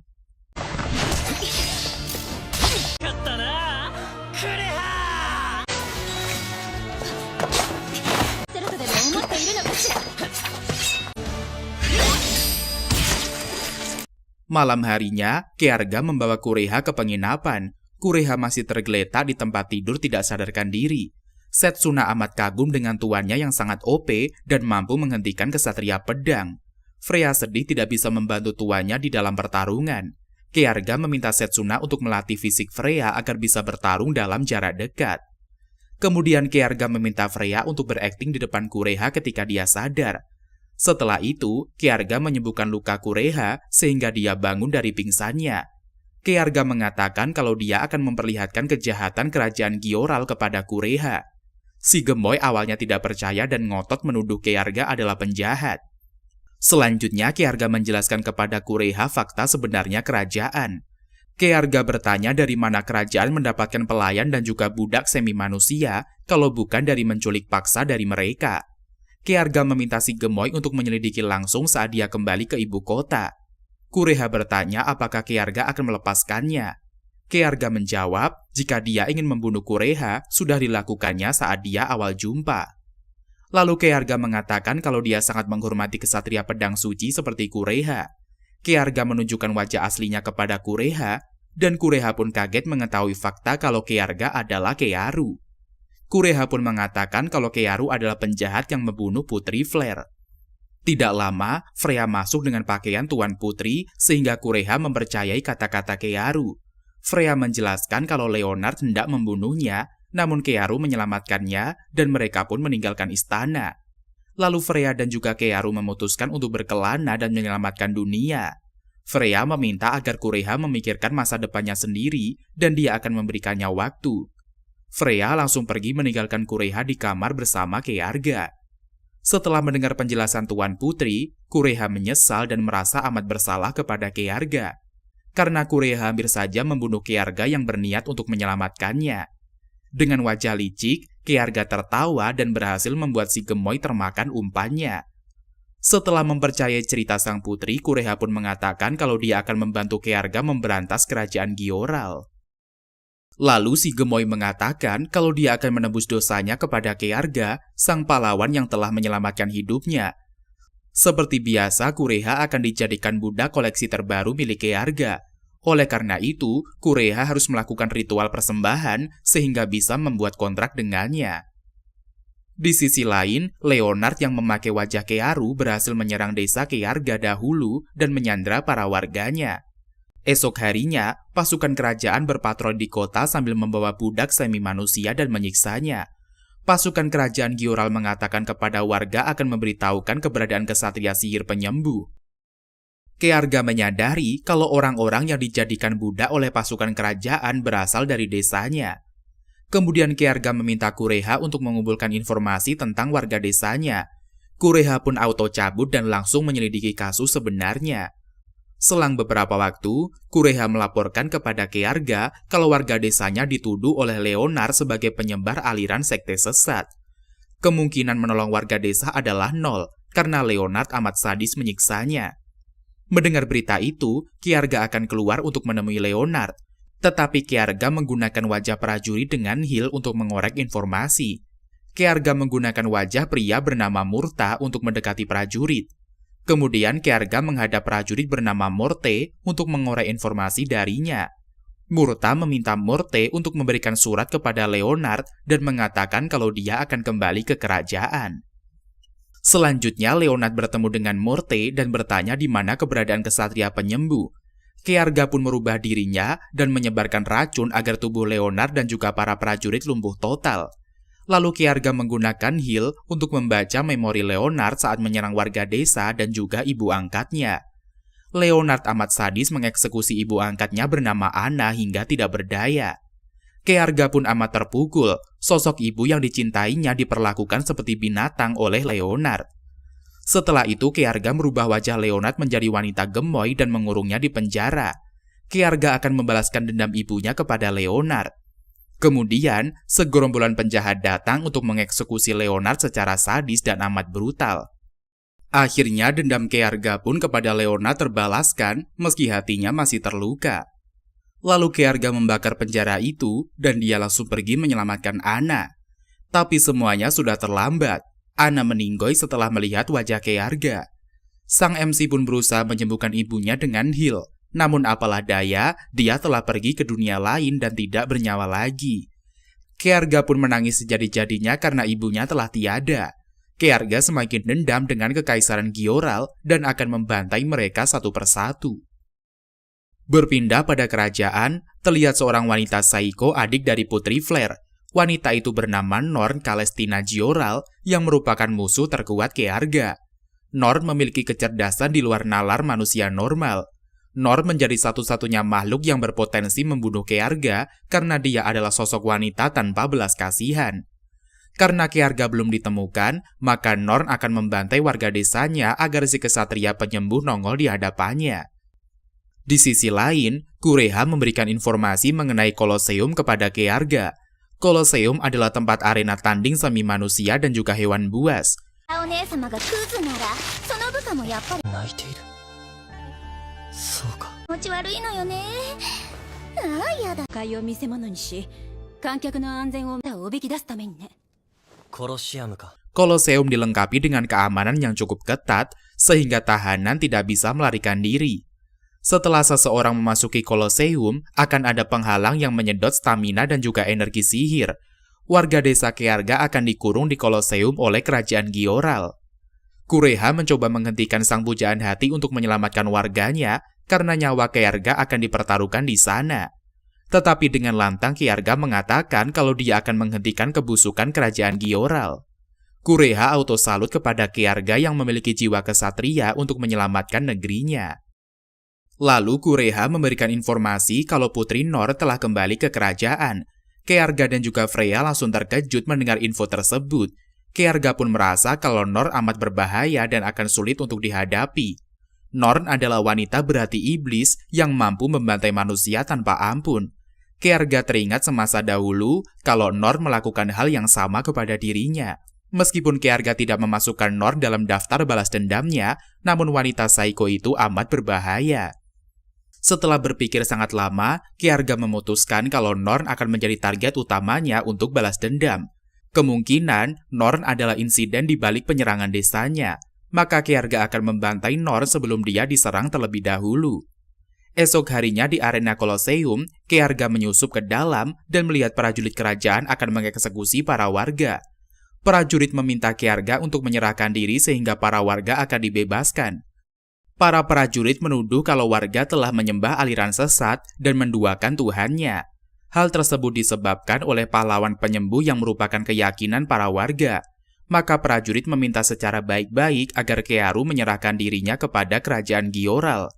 Malam harinya, Kearga membawa Kureha ke penginapan. Kureha masih tergeletak di tempat tidur tidak sadarkan diri. Setsuna amat kagum dengan tuannya yang sangat OP dan mampu menghentikan kesatria pedang. Freya sedih tidak bisa membantu tuannya di dalam pertarungan. Kearga meminta Setsuna untuk melatih fisik Freya agar bisa bertarung dalam jarak dekat. Kemudian Kearga meminta Freya untuk berakting di depan Kureha ketika dia sadar. Setelah itu, Kearga menyembuhkan luka Kureha sehingga dia bangun dari pingsannya. Kearga mengatakan kalau dia akan memperlihatkan kejahatan kerajaan Gyoral kepada Kureha. Si gemoy awalnya tidak percaya dan ngotot menuduh Kearga adalah penjahat. Selanjutnya, Kearga menjelaskan kepada Kureha fakta sebenarnya kerajaan. Kearga bertanya dari mana kerajaan mendapatkan pelayan dan juga budak semi-manusia kalau bukan dari menculik paksa dari mereka. Kearga meminta si gemoy untuk menyelidiki langsung saat dia kembali ke ibu kota. Kureha bertanya apakah Kearga akan melepaskannya. Kearga menjawab jika dia ingin membunuh Kureha sudah dilakukannya saat dia awal jumpa. Lalu Kearga mengatakan kalau dia sangat menghormati kesatria pedang suci seperti Kureha. Kearga menunjukkan wajah aslinya kepada Kureha dan Kureha pun kaget mengetahui fakta kalau Kearga adalah Kearu. Kureha pun mengatakan kalau Kearu adalah penjahat yang membunuh Putri Flare. Tidak lama, Freya masuk dengan pakaian Tuan Putri sehingga Kureha mempercayai kata-kata Kearu. Freya menjelaskan kalau Leonard hendak membunuhnya, namun Kearu menyelamatkannya dan mereka pun meninggalkan istana. Lalu Freya dan juga Kearu memutuskan untuk berkelana dan menyelamatkan dunia. Freya meminta agar Kureha memikirkan masa depannya sendiri dan dia akan memberikannya waktu. Freya langsung pergi meninggalkan Kureha di kamar bersama Kearga. Setelah mendengar penjelasan Tuan Putri, Kureha menyesal dan merasa amat bersalah kepada Kearga. Karena Kureha hampir saja membunuh Kearga yang berniat untuk menyelamatkannya. Dengan wajah licik, Kearga tertawa dan berhasil membuat si gemoy termakan umpannya. Setelah mempercayai cerita sang putri, Kureha pun mengatakan kalau dia akan membantu Kearga memberantas kerajaan Gyoral. Lalu si Gemoy mengatakan kalau dia akan menebus dosanya kepada Kearga, sang pahlawan yang telah menyelamatkan hidupnya. Seperti biasa, Kureha akan dijadikan budak koleksi terbaru milik Kearga. Oleh karena itu, Kureha harus melakukan ritual persembahan sehingga bisa membuat kontrak dengannya. Di sisi lain, Leonard yang memakai wajah Kearu berhasil menyerang desa Kearga dahulu dan menyandra para warganya. Esok harinya, pasukan kerajaan berpatroli di kota sambil membawa budak semi-manusia dan menyiksanya. Pasukan kerajaan Gyoral mengatakan kepada warga akan memberitahukan keberadaan kesatria sihir penyembuh. Kearga menyadari kalau orang-orang yang dijadikan budak oleh pasukan kerajaan berasal dari desanya. Kemudian Kearga meminta Kureha untuk mengumpulkan informasi tentang warga desanya. Kureha pun auto cabut dan langsung menyelidiki kasus sebenarnya. Selang beberapa waktu, Kureha melaporkan kepada Kearga kalau warga desanya dituduh oleh Leonard sebagai penyebar aliran sekte sesat. Kemungkinan menolong warga desa adalah nol, karena Leonard amat sadis menyiksanya. Mendengar berita itu, Kearga akan keluar untuk menemui Leonard. Tetapi Kearga menggunakan wajah prajurit dengan Hill untuk mengorek informasi. Kearga menggunakan wajah pria bernama Murta untuk mendekati prajurit. Kemudian Kearga menghadap prajurit bernama Morte untuk mengorek informasi darinya. Murta meminta Morte untuk memberikan surat kepada Leonard dan mengatakan kalau dia akan kembali ke kerajaan. Selanjutnya Leonard bertemu dengan Morte dan bertanya di mana keberadaan kesatria penyembuh. Kearga pun merubah dirinya dan menyebarkan racun agar tubuh Leonard dan juga para prajurit lumpuh total. Lalu Kearga menggunakan Hill untuk membaca memori Leonard saat menyerang warga desa dan juga ibu angkatnya. Leonard amat sadis mengeksekusi ibu angkatnya bernama Anna hingga tidak berdaya. Kearga pun amat terpukul, sosok ibu yang dicintainya diperlakukan seperti binatang oleh Leonard. Setelah itu, Kearga merubah wajah Leonard menjadi wanita gemoy dan mengurungnya di penjara. Kearga akan membalaskan dendam ibunya kepada Leonard. Kemudian, segerombolan penjahat datang untuk mengeksekusi Leonard secara sadis dan amat brutal. Akhirnya, dendam Kearga pun kepada Leonard terbalaskan meski hatinya masih terluka. Lalu Kearga membakar penjara itu dan dia langsung pergi menyelamatkan Anna. Tapi semuanya sudah terlambat. Anna meninggoy setelah melihat wajah Kearga. Sang MC pun berusaha menyembuhkan ibunya dengan Hill. Namun apalah daya, dia telah pergi ke dunia lain dan tidak bernyawa lagi. Kearga pun menangis sejadi-jadinya karena ibunya telah tiada. Kearga semakin dendam dengan kekaisaran Gyoral dan akan membantai mereka satu persatu. Berpindah pada kerajaan, terlihat seorang wanita Saiko adik dari Putri Flare. Wanita itu bernama Norn Kalestina Gyoral yang merupakan musuh terkuat Kearga. Norn memiliki kecerdasan di luar nalar manusia normal. Norn menjadi satu-satunya makhluk yang berpotensi membunuh Kearga karena dia adalah sosok wanita tanpa belas kasihan. Karena Kearga belum ditemukan, maka Norn akan membantai warga desanya agar si kesatria penyembuh nongol di hadapannya. Di sisi lain, Kureha memberikan informasi mengenai Kolosseum kepada Kearga. Kolosseum adalah tempat arena tanding semi manusia dan juga hewan buas. 泣いている。そうか。気持ち悪いのよね。ああ、やだ。会を見せ物にし、観客の安全をおびき出すためにね。コロシアムか。Kolosseum dilengkapi dengan keamanan yang cukup ketat sehingga tahanan tidak bisa melarikan diri. Setelah seseorang memasuki Kolosseum, akan ada penghalang yang menyedot stamina dan juga energi sihir. Warga desa Kearga akan dikurung di Kolosseum oleh kerajaan Gyoral. Kureha mencoba menghentikan sang pujaan hati untuk menyelamatkan warganya karena nyawa Kearga akan dipertaruhkan di sana. Tetapi dengan lantang Kearga mengatakan kalau dia akan menghentikan kebusukan kerajaan Gyoral. Kureha auto salut kepada Kearga yang memiliki jiwa kesatria untuk menyelamatkan negerinya. Lalu Kureha memberikan informasi kalau Putri Nor telah kembali ke kerajaan. Kearga dan juga Freya langsung terkejut mendengar info tersebut. Kearga pun merasa kalau Nor amat berbahaya dan akan sulit untuk dihadapi. Norn adalah wanita berhati iblis yang mampu membantai manusia tanpa ampun. Kearga teringat semasa dahulu kalau Norn melakukan hal yang sama kepada dirinya. Meskipun Kearga tidak memasukkan Norn dalam daftar balas dendamnya, namun wanita Saiko itu amat berbahaya. Setelah berpikir sangat lama, Kearga memutuskan kalau Norn akan menjadi target utamanya untuk balas dendam. Kemungkinan Norn adalah insiden di balik penyerangan desanya, maka Kearga akan membantai Norn sebelum dia diserang terlebih dahulu. Esok harinya di arena Colosseum, Kearga menyusup ke dalam dan melihat prajurit kerajaan akan mengeksekusi para warga. Prajurit meminta Kearga untuk menyerahkan diri sehingga para warga akan dibebaskan. Para prajurit menuduh kalau warga telah menyembah aliran sesat dan menduakan Tuhannya. Hal tersebut disebabkan oleh pahlawan penyembuh yang merupakan keyakinan para warga. Maka prajurit meminta secara baik-baik agar Kearu menyerahkan dirinya kepada kerajaan Gyoral.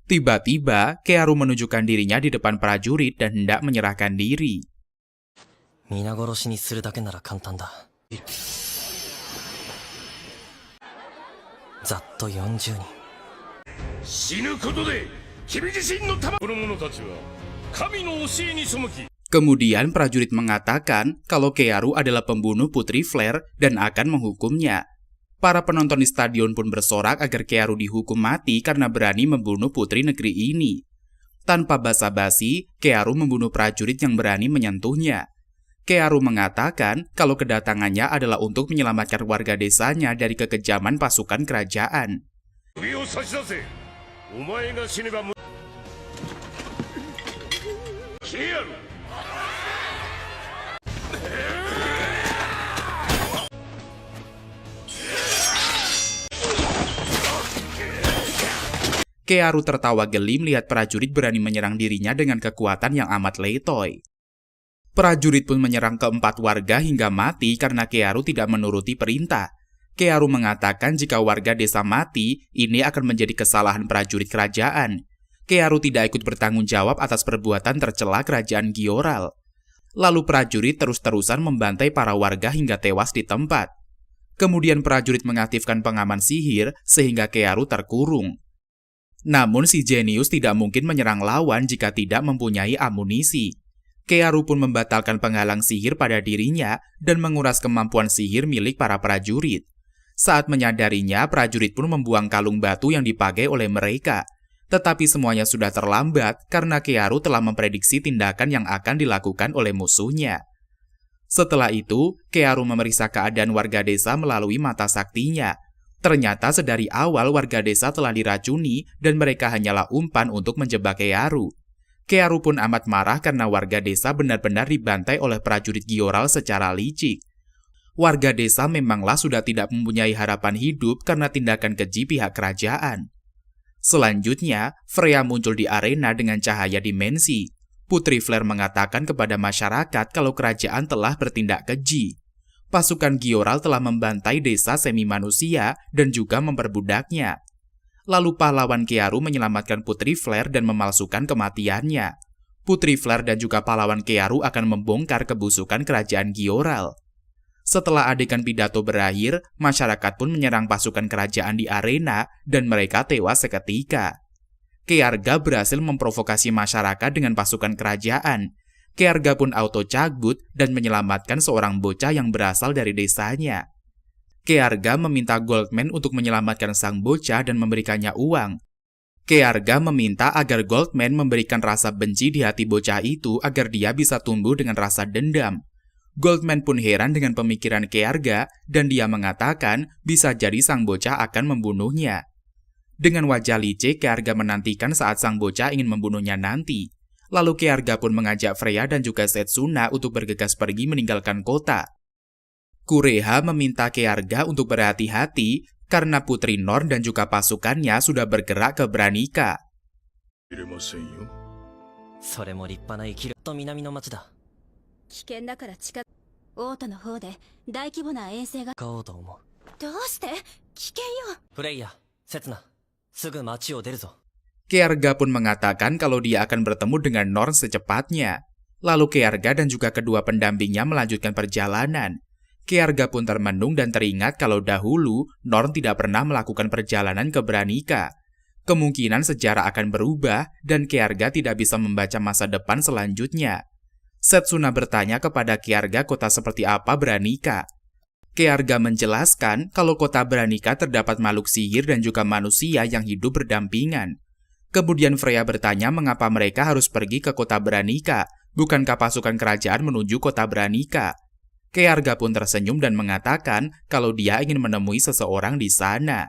Tiba-tiba, Kearu menunjukkan dirinya di depan prajurit dan hendak menyerahkan diri. 皆殺しにするだけなら簡単だ。ざっと40人。死ぬことで君自身の玉この者たちは神の教えに背き Kemudian prajurit mengatakan kalau Kearu adalah pembunuh Putri Flare dan akan menghukumnya. Para penonton di stadion pun bersorak agar Kearu dihukum mati karena berani membunuh putri negeri ini. Tanpa basa-basi, Kearu membunuh prajurit yang berani menyentuhnya. Kearu mengatakan kalau kedatangannya adalah untuk menyelamatkan warga desanya dari kekejaman pasukan kerajaan. Kearu tertawa geli melihat prajurit berani menyerang dirinya dengan kekuatan yang amat letoy. Prajurit pun menyerang keempat warga hingga mati karena Kearu tidak menuruti perintah. Kearu mengatakan jika warga desa mati, ini akan menjadi kesalahan prajurit kerajaan. Kearu tidak ikut bertanggung jawab atas perbuatan tercela kerajaan Gyoral. Lalu prajurit terus-terusan membantai para warga hingga tewas di tempat. Kemudian prajurit mengaktifkan pengaman sihir sehingga Kearu terkurung. Namun si jenius tidak mungkin menyerang lawan jika tidak mempunyai amunisi. Kearu pun membatalkan penghalang sihir pada dirinya dan menguras kemampuan sihir milik para prajurit. Saat menyadarinya, prajurit pun membuang kalung batu yang dipakai oleh mereka. Tetapi semuanya sudah terlambat karena Kearu telah memprediksi tindakan yang akan dilakukan oleh musuhnya. Setelah itu, Kearu memeriksa keadaan warga desa melalui mata saktinya. Ternyata sedari awal warga desa telah diracuni dan mereka hanyalah umpan untuk menjebak Kearu. Kearu pun amat marah karena warga desa benar-benar dibantai oleh prajurit Gyoral secara licik. Warga desa memanglah sudah tidak mempunyai harapan hidup karena tindakan keji pihak kerajaan. Selanjutnya, Freya muncul di arena dengan cahaya dimensi. Putri Flare mengatakan kepada masyarakat kalau kerajaan telah bertindak keji. Pasukan Gyoral telah membantai desa semi-manusia dan juga memperbudaknya. Lalu pahlawan Kearu menyelamatkan Putri Flare dan memalsukan kematiannya. Putri Flare dan juga pahlawan Kearu akan membongkar kebusukan kerajaan Gyoral. Setelah adegan pidato berakhir, masyarakat pun menyerang pasukan kerajaan di arena dan mereka tewas seketika. Kearga berhasil memprovokasi masyarakat dengan pasukan kerajaan. Kearga pun auto cabut dan menyelamatkan seorang bocah yang berasal dari desanya. Kearga meminta Goldman untuk menyelamatkan sang bocah dan memberikannya uang. Kearga meminta agar Goldman memberikan rasa benci di hati bocah itu agar dia bisa tumbuh dengan rasa dendam. Goldman pun heran dengan pemikiran Kearga dan dia mengatakan bisa jadi sang bocah akan membunuhnya. Dengan wajah licik, Kearga menantikan saat sang bocah ingin membunuhnya nanti. Lalu Kearga pun mengajak Freya dan juga Setsuna untuk bergegas pergi meninggalkan kota. Kureha meminta Kearga untuk berhati-hati karena Putri Norn dan juga pasukannya sudah bergerak ke Branica. それも立派な生きると南の町だ。危険だから近く王都の方で大規模な遠征が買おうと思う。どうして危険よフレイヤ、セツナ、すぐ町を出るぞ。Kearga pun mengatakan kalau dia akan bertemu dengan Norn secepatnya. Lalu Kearga dan juga kedua pendampingnya melanjutkan perjalanan. Kearga pun termenung dan teringat kalau dahulu Norn tidak pernah melakukan perjalanan ke Branica. Kemungkinan sejarah akan berubah dan Kearga tidak bisa membaca masa depan selanjutnya. Setsuna bertanya kepada Kearga kota seperti apa Branica. Kearga menjelaskan kalau kota Branica terdapat makhluk sihir dan juga manusia yang hidup berdampingan. Kemudian Freya bertanya mengapa mereka harus pergi ke kota Branica, bukankah pasukan kerajaan menuju kota Branica? Kearga pun tersenyum dan mengatakan kalau dia ingin menemui seseorang di sana.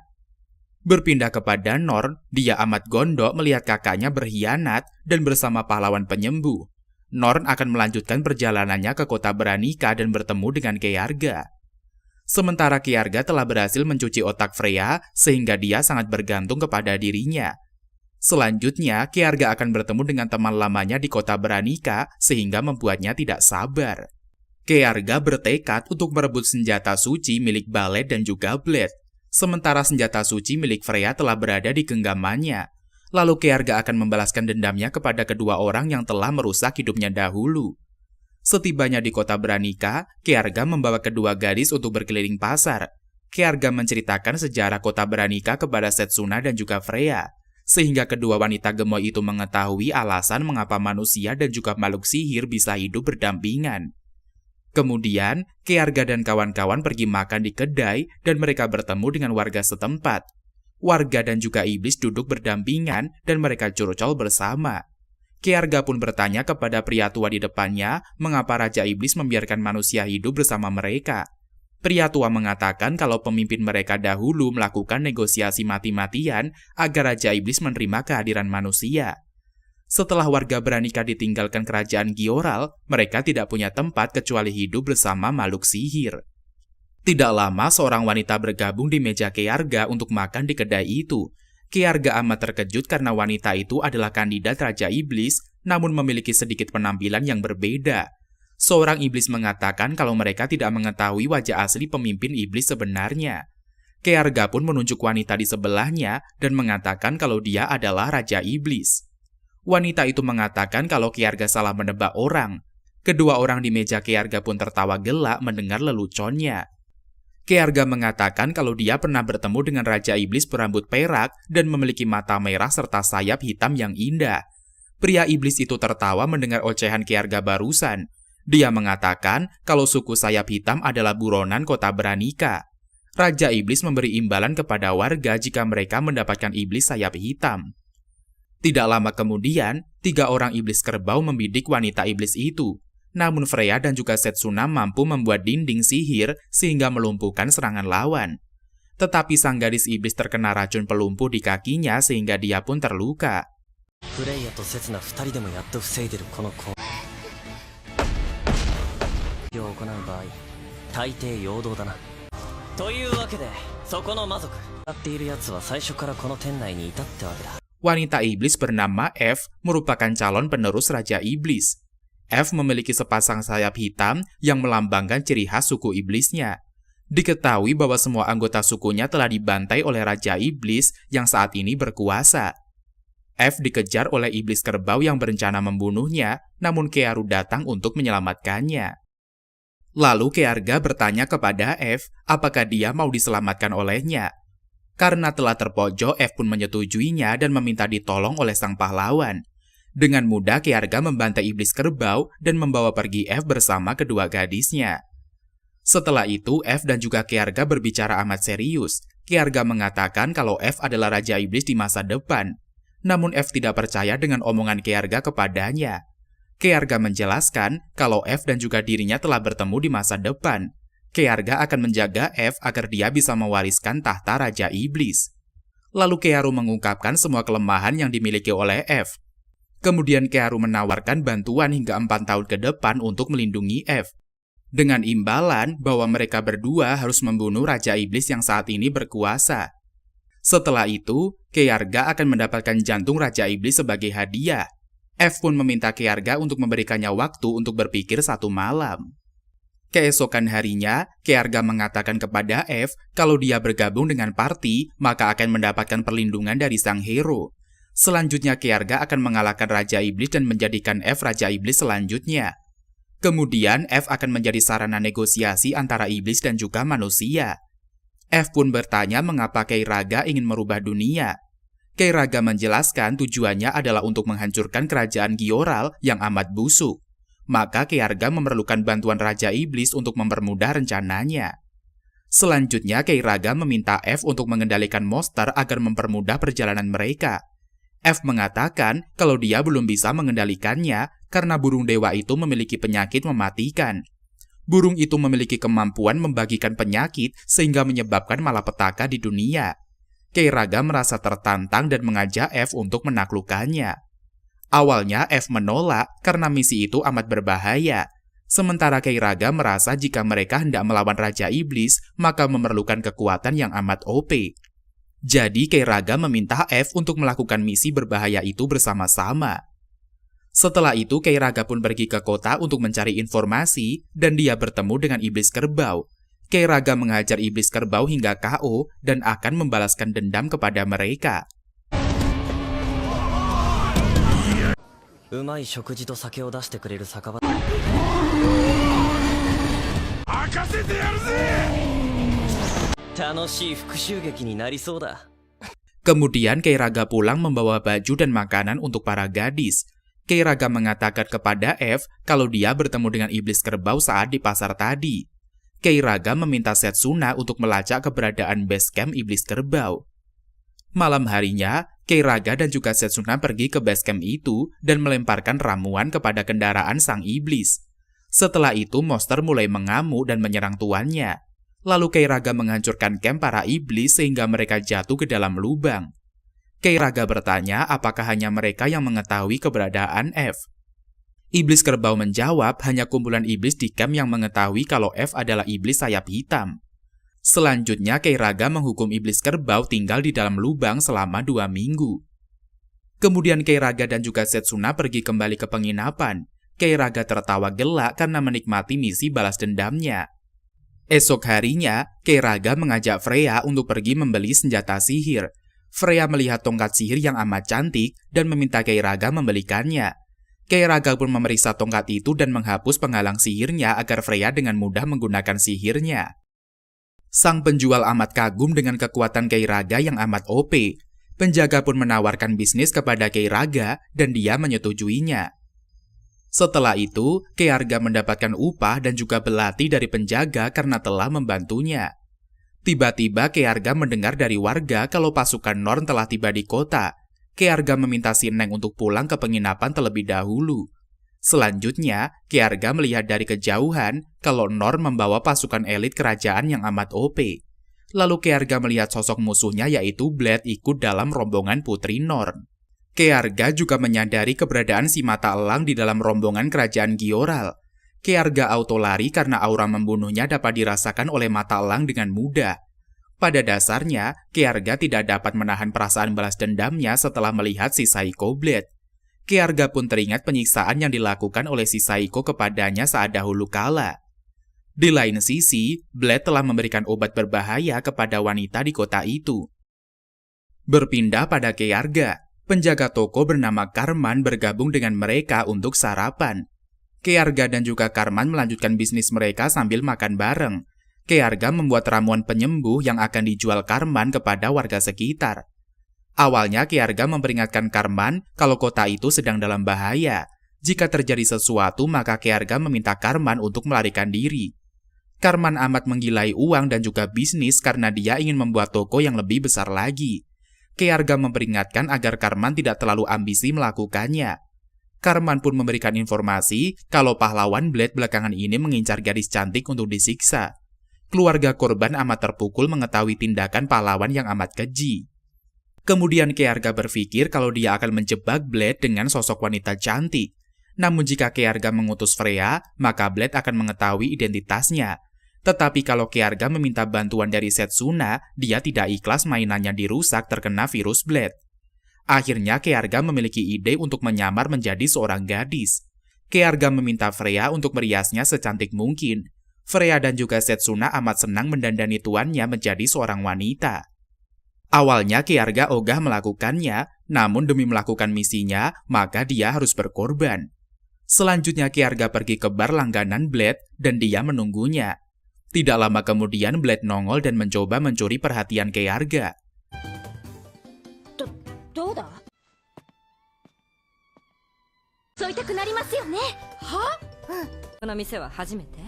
Berpindah kepada Norn, dia amat gondok melihat kakaknya berkhianat dan bersama pahlawan penyembuh. Norn akan melanjutkan perjalanannya ke kota Branica dan bertemu dengan Kearga. Sementara Kearga telah berhasil mencuci otak Freya sehingga dia sangat bergantung kepada dirinya. Selanjutnya, Kearga akan bertemu dengan teman lamanya di kota Branica sehingga membuatnya tidak sabar. Kearga bertekad untuk merebut senjata suci milik Baled dan juga Blade. Sementara senjata suci milik Freya telah berada di genggamannya. Lalu Kearga akan membalaskan dendamnya kepada kedua orang yang telah merusak hidupnya dahulu. Setibanya di kota Branica, Kearga membawa kedua gadis untuk berkeliling pasar. Kearga menceritakan sejarah kota Branica kepada Setsuna dan juga Freya, sehingga kedua wanita gemoy itu mengetahui alasan mengapa manusia dan juga makhluk sihir bisa hidup berdampingan. Kemudian, Kearga dan kawan-kawan pergi makan di kedai dan mereka bertemu dengan warga setempat. Warga dan juga iblis duduk berdampingan dan mereka curcol bersama. Kearga pun bertanya kepada pria tua di depannya mengapa Raja Iblis membiarkan manusia hidup bersama mereka. Pria tua mengatakan kalau pemimpin mereka dahulu melakukan negosiasi mati-matian agar Raja Iblis menerima kehadiran manusia. Setelah warga Branica ditinggalkan kerajaan Gioral, mereka tidak punya tempat kecuali hidup bersama makhluk sihir. Tidak lama seorang wanita bergabung di meja Kearga untuk makan di kedai itu. Kearga amat terkejut karena wanita itu adalah kandidat Raja Iblis, namun memiliki sedikit penampilan yang berbeda. Seorang iblis mengatakan kalau mereka tidak mengetahui wajah asli pemimpin iblis sebenarnya. Kearga pun menunjuk wanita di sebelahnya dan mengatakan kalau dia adalah Raja Iblis. Wanita itu mengatakan kalau Kearga salah menebak orang. Kedua orang di meja Kearga pun tertawa gelak mendengar leluconnya. Kearga mengatakan kalau dia pernah bertemu dengan Raja Iblis berambut perak dan memiliki mata merah serta sayap hitam yang indah. Pria iblis itu tertawa mendengar ocehan Kearga barusan. Dia mengatakan kalau suku sayap hitam adalah buronan kota Branica. Raja Iblis memberi imbalan kepada warga jika mereka mendapatkan iblis sayap hitam. Tidak lama kemudian, 3 orang iblis kerbau membidik wanita iblis itu. Namun Freya dan juga Setsuna mampu membuat dinding sihir sehingga melumpuhkan serangan lawan. Tetapi sang gadis iblis terkena racun pelumpuh di kakinya sehingga dia pun terluka. Freya dan Setsuna 2人でもやっと防いでるこの攻撃を行う場合、大抵陽動だな。というわけで、そこの魔族やっている奴は最初からこの店内にいたってわけだ。 Wanita iblis bernama F merupakan calon penerus Raja Iblis. F memiliki sepasang sayap hitam yang melambangkan ciri khas suku iblisnya. Diketahui bahwa semua anggota sukunya telah dibantai oleh Raja Iblis yang saat ini berkuasa. F dikejar oleh iblis kerbau yang berencana membunuhnya, namun Kearu datang untuk menyelamatkannya. Lalu Kearga bertanya kepada F apakah dia mau diselamatkan olehnya. Karena telah terpojok, F pun menyetujuinya dan meminta ditolong oleh sang pahlawan. Dengan mudah Kearga membantai iblis kerbau dan membawa pergi F bersama kedua gadisnya. Setelah itu, F dan juga Kearga berbicara amat serius. Kearga mengatakan kalau F adalah Raja Iblis di masa depan. Namun F tidak percaya dengan omongan Kearga kepadanya. Kearga menjelaskan kalau F dan juga dirinya telah bertemu di masa depan. Kearga akan menjaga F agar dia bisa mewariskan tahta Raja Iblis. Lalu Kearu mengungkapkan semua kelemahan yang dimiliki oleh F. Kemudian Kearu menawarkan bantuan hingga 4 tahun ke depan untuk melindungi F. Dengan imbalan bahwa mereka berdua harus membunuh Raja Iblis yang saat ini berkuasa. Setelah itu, Kearga akan mendapatkan jantung Raja Iblis sebagai hadiah. F pun meminta Kearga untuk memberikannya waktu untuk berpikir 1 malam. Keesokan harinya, Kearga mengatakan kepada F kalau dia bergabung dengan party, maka akan mendapatkan perlindungan dari sang hero. Selanjutnya Kearga akan mengalahkan Raja Iblis dan menjadikan F Raja Iblis selanjutnya. Kemudian F akan menjadi sarana negosiasi antara iblis dan juga manusia. F pun bertanya mengapa Keiraga ingin merubah dunia. Keiraga menjelaskan tujuannya adalah untuk menghancurkan kerajaan Gioral yang amat busuk. Maka Kearga memerlukan bantuan Raja Iblis untuk mempermudah rencananya. Selanjutnya, Keiraga meminta F untuk mengendalikan monster agar mempermudah perjalanan mereka. F mengatakan kalau dia belum bisa mengendalikannya karena burung dewa itu memiliki penyakit mematikan. Burung itu memiliki kemampuan membagikan penyakit sehingga menyebabkan malapetaka di dunia. Keiraga merasa tertantang dan mengajak F untuk menaklukkannya. Awalnya F menolak karena misi itu amat berbahaya. Sementara Keiraga merasa jika mereka hendak melawan Raja Iblis, maka memerlukan kekuatan yang amat OP. Jadi Keiraga meminta F untuk melakukan misi berbahaya itu bersama-sama. Setelah itu Keiraga pun pergi ke kota untuk mencari informasi dan dia bertemu dengan Iblis Kerbau. Keiraga menghajar Iblis Kerbau hingga KO dan akan membalaskan dendam kepada mereka. うまい食事と酒を出してくれる酒場。任せてやるぜ。楽しい復讐劇になりそうだ。 Kemudian Keiraga pulang membawa baju dan makanan untuk para gadis. Keiraga mengatakan kepada F kalau dia bertemu dengan Iblis Kerbau saat di pasar tadi. Keiraga meminta Setsuna untuk melacak keberadaan base camp Iblis Kerbau. Malam harinya, Keiraga dan juga Setsuna pergi ke base camp itu dan melemparkan ramuan kepada kendaraan sang iblis. Setelah itu, monster mulai mengamuk dan menyerang tuannya. Lalu Keiraga menghancurkan camp para iblis sehingga mereka jatuh ke dalam lubang. Keiraga bertanya apakah hanya mereka yang mengetahui keberadaan F. Iblis Kerbau menjawab hanya kumpulan iblis di camp yang mengetahui kalau F adalah iblis sayap hitam. Selanjutnya, Keiraga menghukum Iblis Kerbau tinggal di dalam lubang selama 2 minggu. Kemudian Keiraga dan juga Setsuna pergi kembali ke penginapan. Keiraga tertawa gelak karena menikmati misi balas dendamnya. Esok harinya, Keiraga mengajak Freya untuk pergi membeli senjata sihir. Freya melihat tongkat sihir yang amat cantik dan meminta Keiraga membelikannya. Keiraga pun memeriksa tongkat itu dan menghapus penghalang sihirnya agar Freya dengan mudah menggunakan sihirnya. Sang penjual amat kagum dengan kekuatan Keiraga yang amat OP. Penjaga pun menawarkan bisnis kepada Keiraga dan dia menyetujuinya. Setelah itu, Keiraga mendapatkan upah dan juga belati dari penjaga karena telah membantunya. Tiba-tiba Keiraga mendengar dari warga kalau pasukan Norn telah tiba di kota. Keiraga meminta si Neng untuk pulang ke penginapan terlebih dahulu. Selanjutnya, Keiraga melihat dari kejauhan kalau Norn membawa pasukan elit kerajaan yang amat OP. Lalu Keiraga melihat sosok musuhnya yaitu Blade ikut dalam rombongan Putri Norn. Keiraga juga menyadari keberadaan si mata elang di dalam rombongan kerajaan Gioral. Keiraga auto lari karena aura membunuhnya dapat dirasakan oleh mata elang dengan mudah. Pada dasarnya, Keiraga tidak dapat menahan perasaan balas dendamnya setelah melihat si Psycho Blade. Keiraga pun teringat penyiksaan yang dilakukan oleh si Psycho kepadanya saat dahulu kala. Di lain sisi, Blade telah memberikan obat berbahaya kepada wanita di kota itu. Berpindah pada Keiraga, penjaga toko bernama Karman bergabung dengan mereka untuk sarapan. Keiraga dan juga Karman melanjutkan bisnis mereka sambil makan bareng. Keiraga membuat ramuan penyembuh yang akan dijual Karman kepada warga sekitar. Awalnya Keiraga memperingatkan Karman kalau kota itu sedang dalam bahaya. Jika terjadi sesuatu, maka Keiraga meminta Karman untuk melarikan diri. Karman amat menggilai uang dan juga bisnis karena dia ingin membuat toko yang lebih besar lagi. Keiraga memperingatkan agar Karman tidak terlalu ambisi melakukannya. Karman pun memberikan informasi kalau pahlawan Blade belakangan ini mengincar gadis cantik untuk disiksa. Keluarga korban amat terpukul mengetahui tindakan pahlawan yang amat keji. Kemudian Keiraga berpikir kalau dia akan menjebak Blade dengan sosok wanita cantik. Namun jika Keiraga mengutus Freya, maka Blade akan mengetahui identitasnya. Tetapi kalau Keiraga meminta bantuan dari Setsuna, dia tidak ikhlas mainannya dirusak terkena virus Blade. Akhirnya Keiraga memiliki ide untuk menyamar menjadi seorang gadis. Keiraga meminta Freya untuk meriasnya secantik mungkin. Freya dan juga Setsuna amat senang mendandani tuannya menjadi seorang wanita. Awalnya Keiraga ogah melakukannya, namun demi melakukan misinya, maka dia harus berkorban. Selanjutnya Keiraga pergi ke bar langganan Blade dan dia menunggunya. Tidak lama kemudian Blade nongol dan mencoba mencuri perhatian Keiraga. どうだそういたくなりますよねはこの店は初めて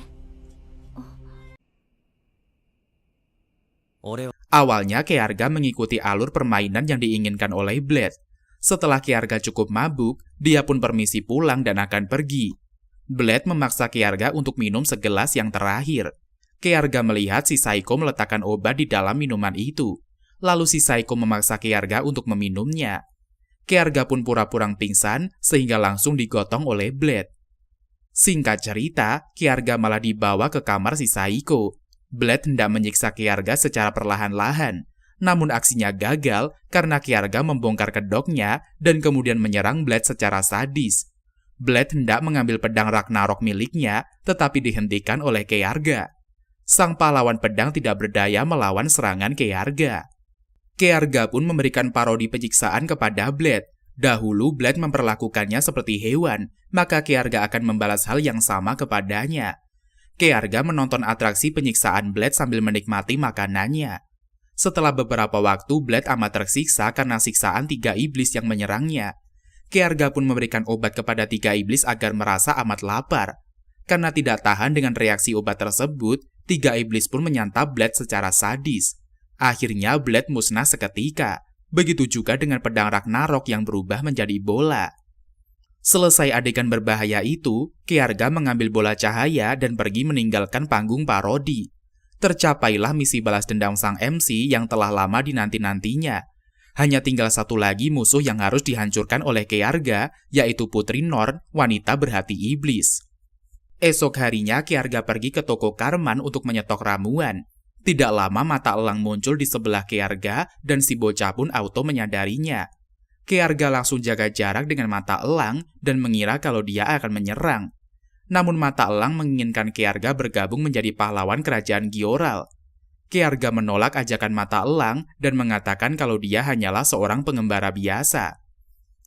俺は Awalnya Kearga mengikuti alur permainan yang diinginkan oleh Blade. Setelah Kearga cukup mabuk, dia pun permisi pulang dan akan pergi. Blade memaksa Kearga untuk minum segelas yang terakhir. Kearga melihat si Saiko meletakkan obat di dalam minuman itu. Lalu si Saiko memaksa Kearga untuk meminumnya. Kearga pun pura-pura pingsan sehingga langsung digotong oleh Blade. Singkat cerita, Kearga malah dibawa ke kamar si Saiko. Blade hendak menyiksa Kearga secara perlahan-lahan, namun aksinya gagal karena Kearga membongkar kedoknya dan kemudian menyerang Blade secara sadis. Blade hendak mengambil pedang Ragnarok miliknya, tetapi dihentikan oleh Kearga. Sang pahlawan pedang tidak berdaya melawan serangan Kearga. Kearga pun memberikan parodi penyiksaan kepada Blade. Dahulu Blade memperlakukannya seperti hewan, maka Kearga akan membalas hal yang sama kepadanya. Kearga menonton atraksi penyiksaan Blade sambil menikmati makanannya. Setelah beberapa waktu, Blade amat tersiksa karena siksaan 3 iblis yang menyerangnya. Kearga pun memberikan obat kepada 3 iblis agar merasa amat lapar. Karena tidak tahan dengan reaksi obat tersebut, 3 iblis pun menyantap Blade secara sadis. Akhirnya Blade musnah seketika. Begitu juga dengan pedang Ragnarok yang berubah menjadi bola. Selesai adegan berbahaya itu, Kearga mengambil bola cahaya dan pergi meninggalkan panggung parodi. Tercapailah misi balas dendam sang MC yang telah lama dinanti-nantinya. Hanya tinggal satu lagi musuh yang harus dihancurkan oleh Kearga, yaitu Putri Norn, wanita berhati iblis. Esok harinya Kearga pergi ke toko Karman untuk menyetok ramuan. Tidak lama mata elang muncul di sebelah Kearga dan si bocah pun auto menyadarinya. Kearga langsung jaga jarak dengan mata elang dan mengira kalau dia akan menyerang. Namun mata elang menginginkan Kearga bergabung menjadi pahlawan kerajaan Gioral. Kearga menolak ajakan mata elang dan mengatakan kalau dia hanyalah seorang pengembara biasa.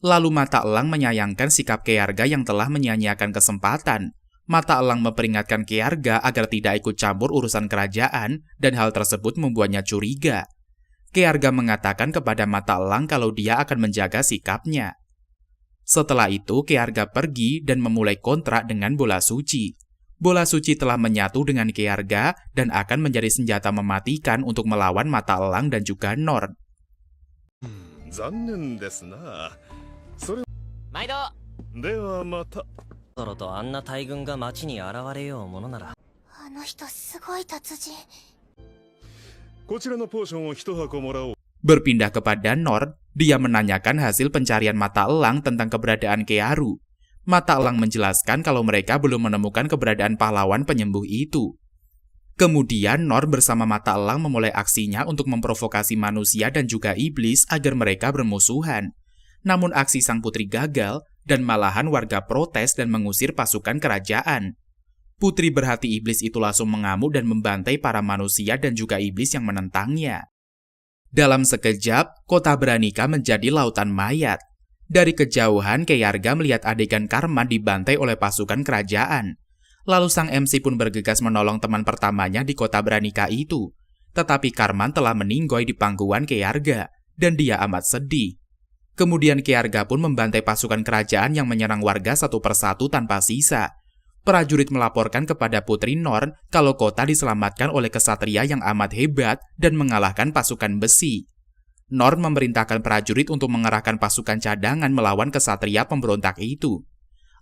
Lalu mata elang menyayangkan sikap Kearga yang telah menyia-nyiakan kesempatan. Mata elang memperingatkan Kearga agar tidak ikut campur urusan kerajaan dan hal tersebut membuatnya curiga. Kearga mengatakan kepada mata elang kalau dia akan menjaga sikapnya. Setelah itu, Kearga pergi dan memulai kontrak dengan bola suci. Bola suci telah menyatu dengan Kearga dan akan menjadi senjata mematikan untuk melawan mata elang dan juga Norn. 残念ですな。それ毎度ではまた。ゾロとあんな大軍が町に現れようものならあの人すごい達人。こちらのポーションを1箱もらおう。 Berpindah kepada Norn, dia menanyakan hasil pencarian mata elang tentang keberadaan Kearu. Mata elang menjelaskan kalau mereka belum menemukan keberadaan pahlawan penyembuh itu. Kemudian Norn bersama mata elang memulai aksinya untuk memprovokasi manusia dan juga iblis agar mereka bermusuhan. Namun aksi sang putri gagal dan malahan warga protes dan mengusir pasukan kerajaan. Putri berhati iblis itu langsung mengamuk dan membantai para manusia dan juga iblis yang menentangnya. Dalam sekejap, kota Branica menjadi lautan mayat. Dari kejauhan, Kearga melihat adegan Karman dibantai oleh pasukan kerajaan. Lalu sang MC pun bergegas menolong teman pertamanya di kota Branica itu. Tetapi Karman telah meninggoy di pangkuan Kearga, dan dia amat sedih. Kemudian Kearga pun membantai pasukan kerajaan yang menyerang warga satu persatu tanpa sisa. Prajurit melaporkan kepada Putri Norn kalau kota diselamatkan oleh kesatria yang amat hebat dan mengalahkan pasukan besi. Norn memerintahkan prajurit untuk mengerahkan pasukan cadangan melawan kesatria pemberontak itu.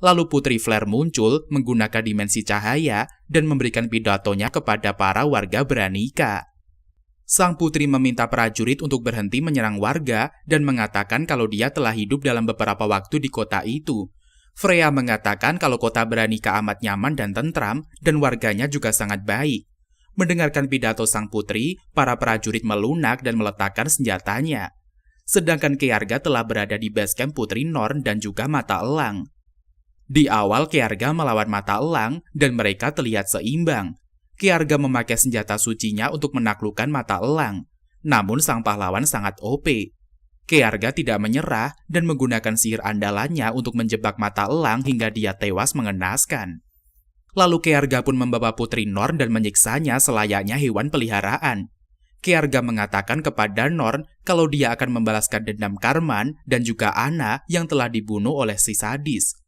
Lalu Putri Flare muncul menggunakan dimensi cahaya dan memberikan pidatonya kepada para warga Branica. Sang putri meminta prajurit untuk berhenti menyerang warga dan mengatakan kalau dia telah hidup dalam beberapa waktu di kota itu. Freya mengatakan kalau kota Branica amat nyaman dan tentram dan warganya juga sangat baik. Mendengarkan pidato sang putri, para prajurit melunak dan meletakkan senjatanya. Sedangkan Kearga telah berada di basecamp Putri Norn dan juga mata elang. Di awal Kearga melawan mata elang dan mereka terlihat seimbang. Kearga memakai senjata sucinya untuk menaklukkan mata elang. Namun sang pahlawan sangat OP. Kearga tidak menyerah dan menggunakan sihir andalannya untuk menjebak mata elang hingga dia tewas mengenaskan. Lalu Kearga pun membawa Putri Norn dan menyiksanya selayaknya hewan peliharaan. Kearga mengatakan kepada Norn kalau dia akan membalaskan dendam Karman dan juga Anna yang telah dibunuh oleh si sadis.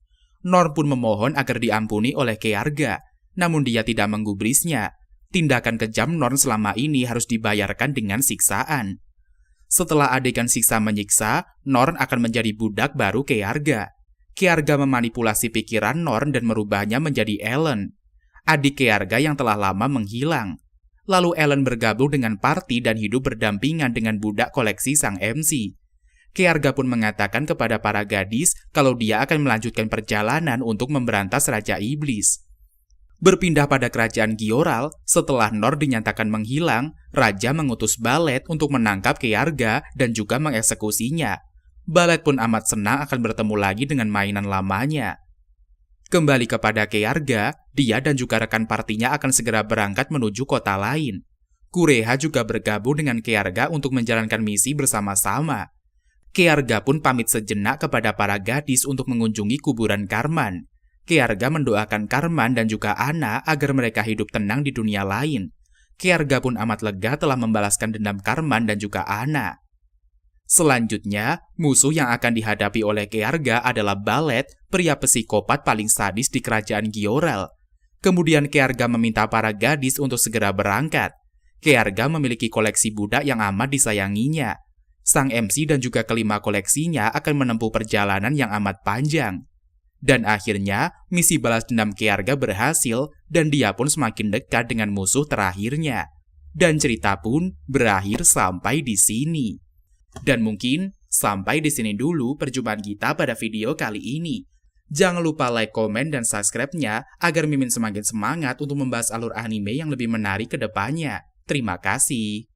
Norn pun memohon agar diampuni oleh Kearga, namun dia tidak menggubrisnya. tindakan kejam Norn selama ini harus dibayarkan dengan siksaan. Setelah adegan siksa menyiksa, Norn akan menjadi budak baru Kearga. Kearga memanipulasi pikiran Norn dan merubahnya menjadi Ellen, adik Kearga yang telah lama menghilang. Lalu Ellen bergabung dengan party dan hidup berdampingan dengan budak koleksi sang MC. Kearga pun mengatakan kepada para gadis kalau dia akan melanjutkan perjalanan untuk memberantas Raja Iblis. Berpindah pada kerajaan Gioral, setelah Norn dinyatakan menghilang, Raja mengutus Ballet untuk menangkap Kearga dan juga mengeksekusinya. Ballet pun amat senang akan bertemu lagi dengan mainan lamanya. Kembali kepada Kearga, dia dan juga rekan partinya akan segera berangkat menuju kota lain. Kureha juga bergabung dengan Kearga untuk menjalankan misi bersama-sama. Kearga pun pamit sejenak kepada para gadis untuk mengunjungi kuburan Karman. Kearga mendoakan Karman dan juga Anna agar mereka hidup tenang di dunia lain. Kearga pun amat lega telah membalaskan dendam Karman dan juga Anna. Selanjutnya, musuh yang akan dihadapi oleh Kearga adalah Ballet, pria psikopat paling sadis di kerajaan Gioral. Kemudian Kearga meminta para gadis untuk segera berangkat. Kearga memiliki koleksi budak yang amat disayanginya. Sang MC dan juga kelima koleksinya akan menempuh perjalanan yang amat panjang. Dan akhirnya, misi balas dendam Kearga berhasil dan dia pun semakin dekat dengan musuh terakhirnya. Dan cerita pun berakhir sampai di sini. Dan mungkin sampai di sini dulu perjumpaan kita pada video kali ini. Jangan lupa like, komen, dan subscribe-nya agar Mimin semakin semangat untuk membahas alur anime yang lebih menarik ke depannya. Terima kasih.